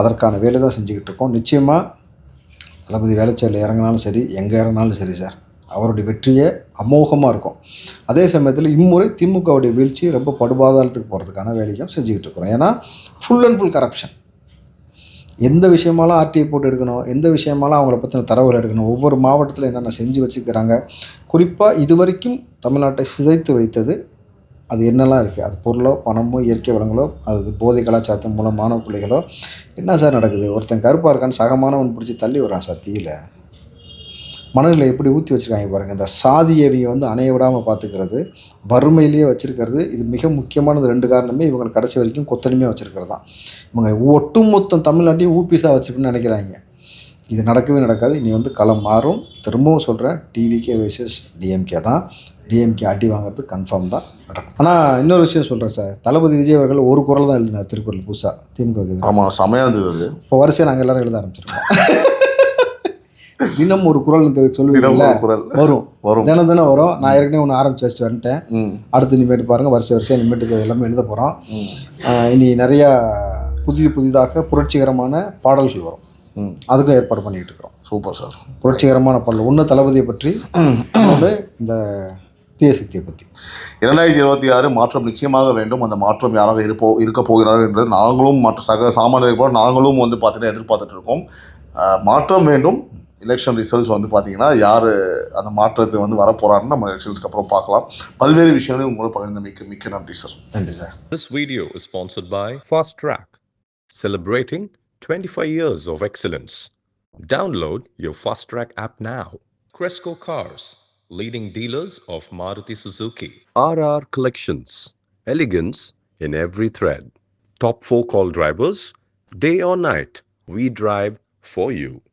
அதற்கான வேலை தான் செஞ்சுக்கிட்டு இருக்கோம். நிச்சயமாக தளபதி வேலைச்சேரில் இறங்கினாலும் சரி, எங்கே இறங்கினாலும் சரி சார், அவருடைய வெற்றியே அமோகமாக இருக்கும். அதே சமயத்தில் இம்முறை திமுகவுடைய வீழ்ச்சி ரொம்ப படுபாதாளத்துக்கு போகிறதுக்கான வேலையும் செஞ்சுக்கிட்டு இருக்கிறோம். ஏன்னா ஃபுல் அண்ட் ஃபுல் கரப்ஷன். எந்த விஷயமாலும் ஆர்டிஐ போட்டு எடுக்கணும், எந்த விஷயமாலும் அவங்கள பற்றின தரவுகள் எடுக்கணும், ஒவ்வொரு மாவட்டத்தில் என்னென்ன செஞ்சு வச்சுக்கிறாங்க. குறிப்பாக இது வரைக்கும் தமிழ்நாட்டை சிதைத்து வைத்தது அது என்னெல்லாம் இருக்குது, அது பொருளோ பணமோ இயற்கை வளங்களோ, அது போதை கலாச்சாரத்தின் மூலம் மாணவ பிள்ளைகளோ, என்ன சார் நடக்குது? ஒருத்தன் கருப்பாக இருக்கான்னு சகமானவன் பிடிச்சி தள்ளி விடுறான் சார் தீயில. மனநிலை எப்படி ஊற்றி வச்சுருக்காங்க பாருங்கள். இந்த சாதியவியை வந்து அணைய விடாமல் பார்த்துக்கிறது, வறுமையிலேயே வச்சுருக்கிறது, இது மிக முக்கியமானது. 2 காரணமே இவங்களை கடைசி வரைக்கும் கொத்தனிமையாக வச்சுருக்கிறது தான். இவங்க ஒட்டுமொத்தம் தமிழ்நாட்டையும் ஊபிஸாக வச்சுருக்குன்னு நினைக்கிறாங்க. இது நடக்கவே நடக்காது. இனி வந்து களம் மாறும். திரும்பவும் சொல்கிறேன், டிவிகே vs டிஎம்கே தான். டிஎம்கே அடி வாங்குறது கன்ஃபார்ம் தான் நடக்கும். ஆனால் இன்னொரு விஷயம் சொல்கிறேன் சார், தளபதி விஜய் அவர்கள் ஒரு குரல் தான் எழுதினார் திருக்குறள் புதுசாக திமுக. ஆமாம், செமையாக இருந்தது. இப்போ வரிசையாக நாங்கள் எல்லோரும் எழுத ஆரம்பிச்சிருக்கோம். தினம் ஒரு குரல் சொல்லுவீங்கல்ல, வரும் தினம் வரும். நான் ஏற்கனவே ஒன்று ஆரம்பிச்சு வச்சுட்டு வந்துட்டேன். அடுத்து இனிமேட்டு பாருங்கள், வரிசையாக இனிமேட்டு எல்லாமே எழுத போகிறோம். இனி நிறையா புதிதாக புரட்சிகரமான பாடல்கள் வரும். அதுக்கும் ஏற்பாடு பண்ணிக்கிட்டு இருக்கிறோம். Super sir. புரட்சிகரமான பாடல் ஒன்று தளபதியை பற்றி, இந்த தீய சக்தியை பற்றி. 2026 மாற்றம் நிச்சயமாக வேண்டும். அந்த மாற்றம் யாராக இருக்க போகிறார்கள் என்றது நாங்களும் மற்ற சக சாமானியர்கள் போல நாங்களும் வந்து பார்த்தீங்கன்னா எதிர்பார்த்துட்டு இருக்கோம். மாற்றம் வேண்டும். எலெக்ஷன் ரிசல்ட்ஸ் வந்து பார்த்தீங்கன்னா யார் அந்த மாற்றத்தை வந்து வரப்போகிறான்னு நம்ம எலெக்ஷன்ஸ்க்கு அப்புறம் பார்க்கலாம். பல்வேறு விஷயங்களையும் உங்களோட பகிர்ந்து மிக்க நன்றி சார். நன்றி sir. This video is sponsored by Fast Track, celebrating 25 years of excellence. Download your Fast Track app now. Cresco Cars, leading dealers of Maruti Suzuki. RR Collections, elegance in every thread. Top 4 call drivers, day or night, we drive for you.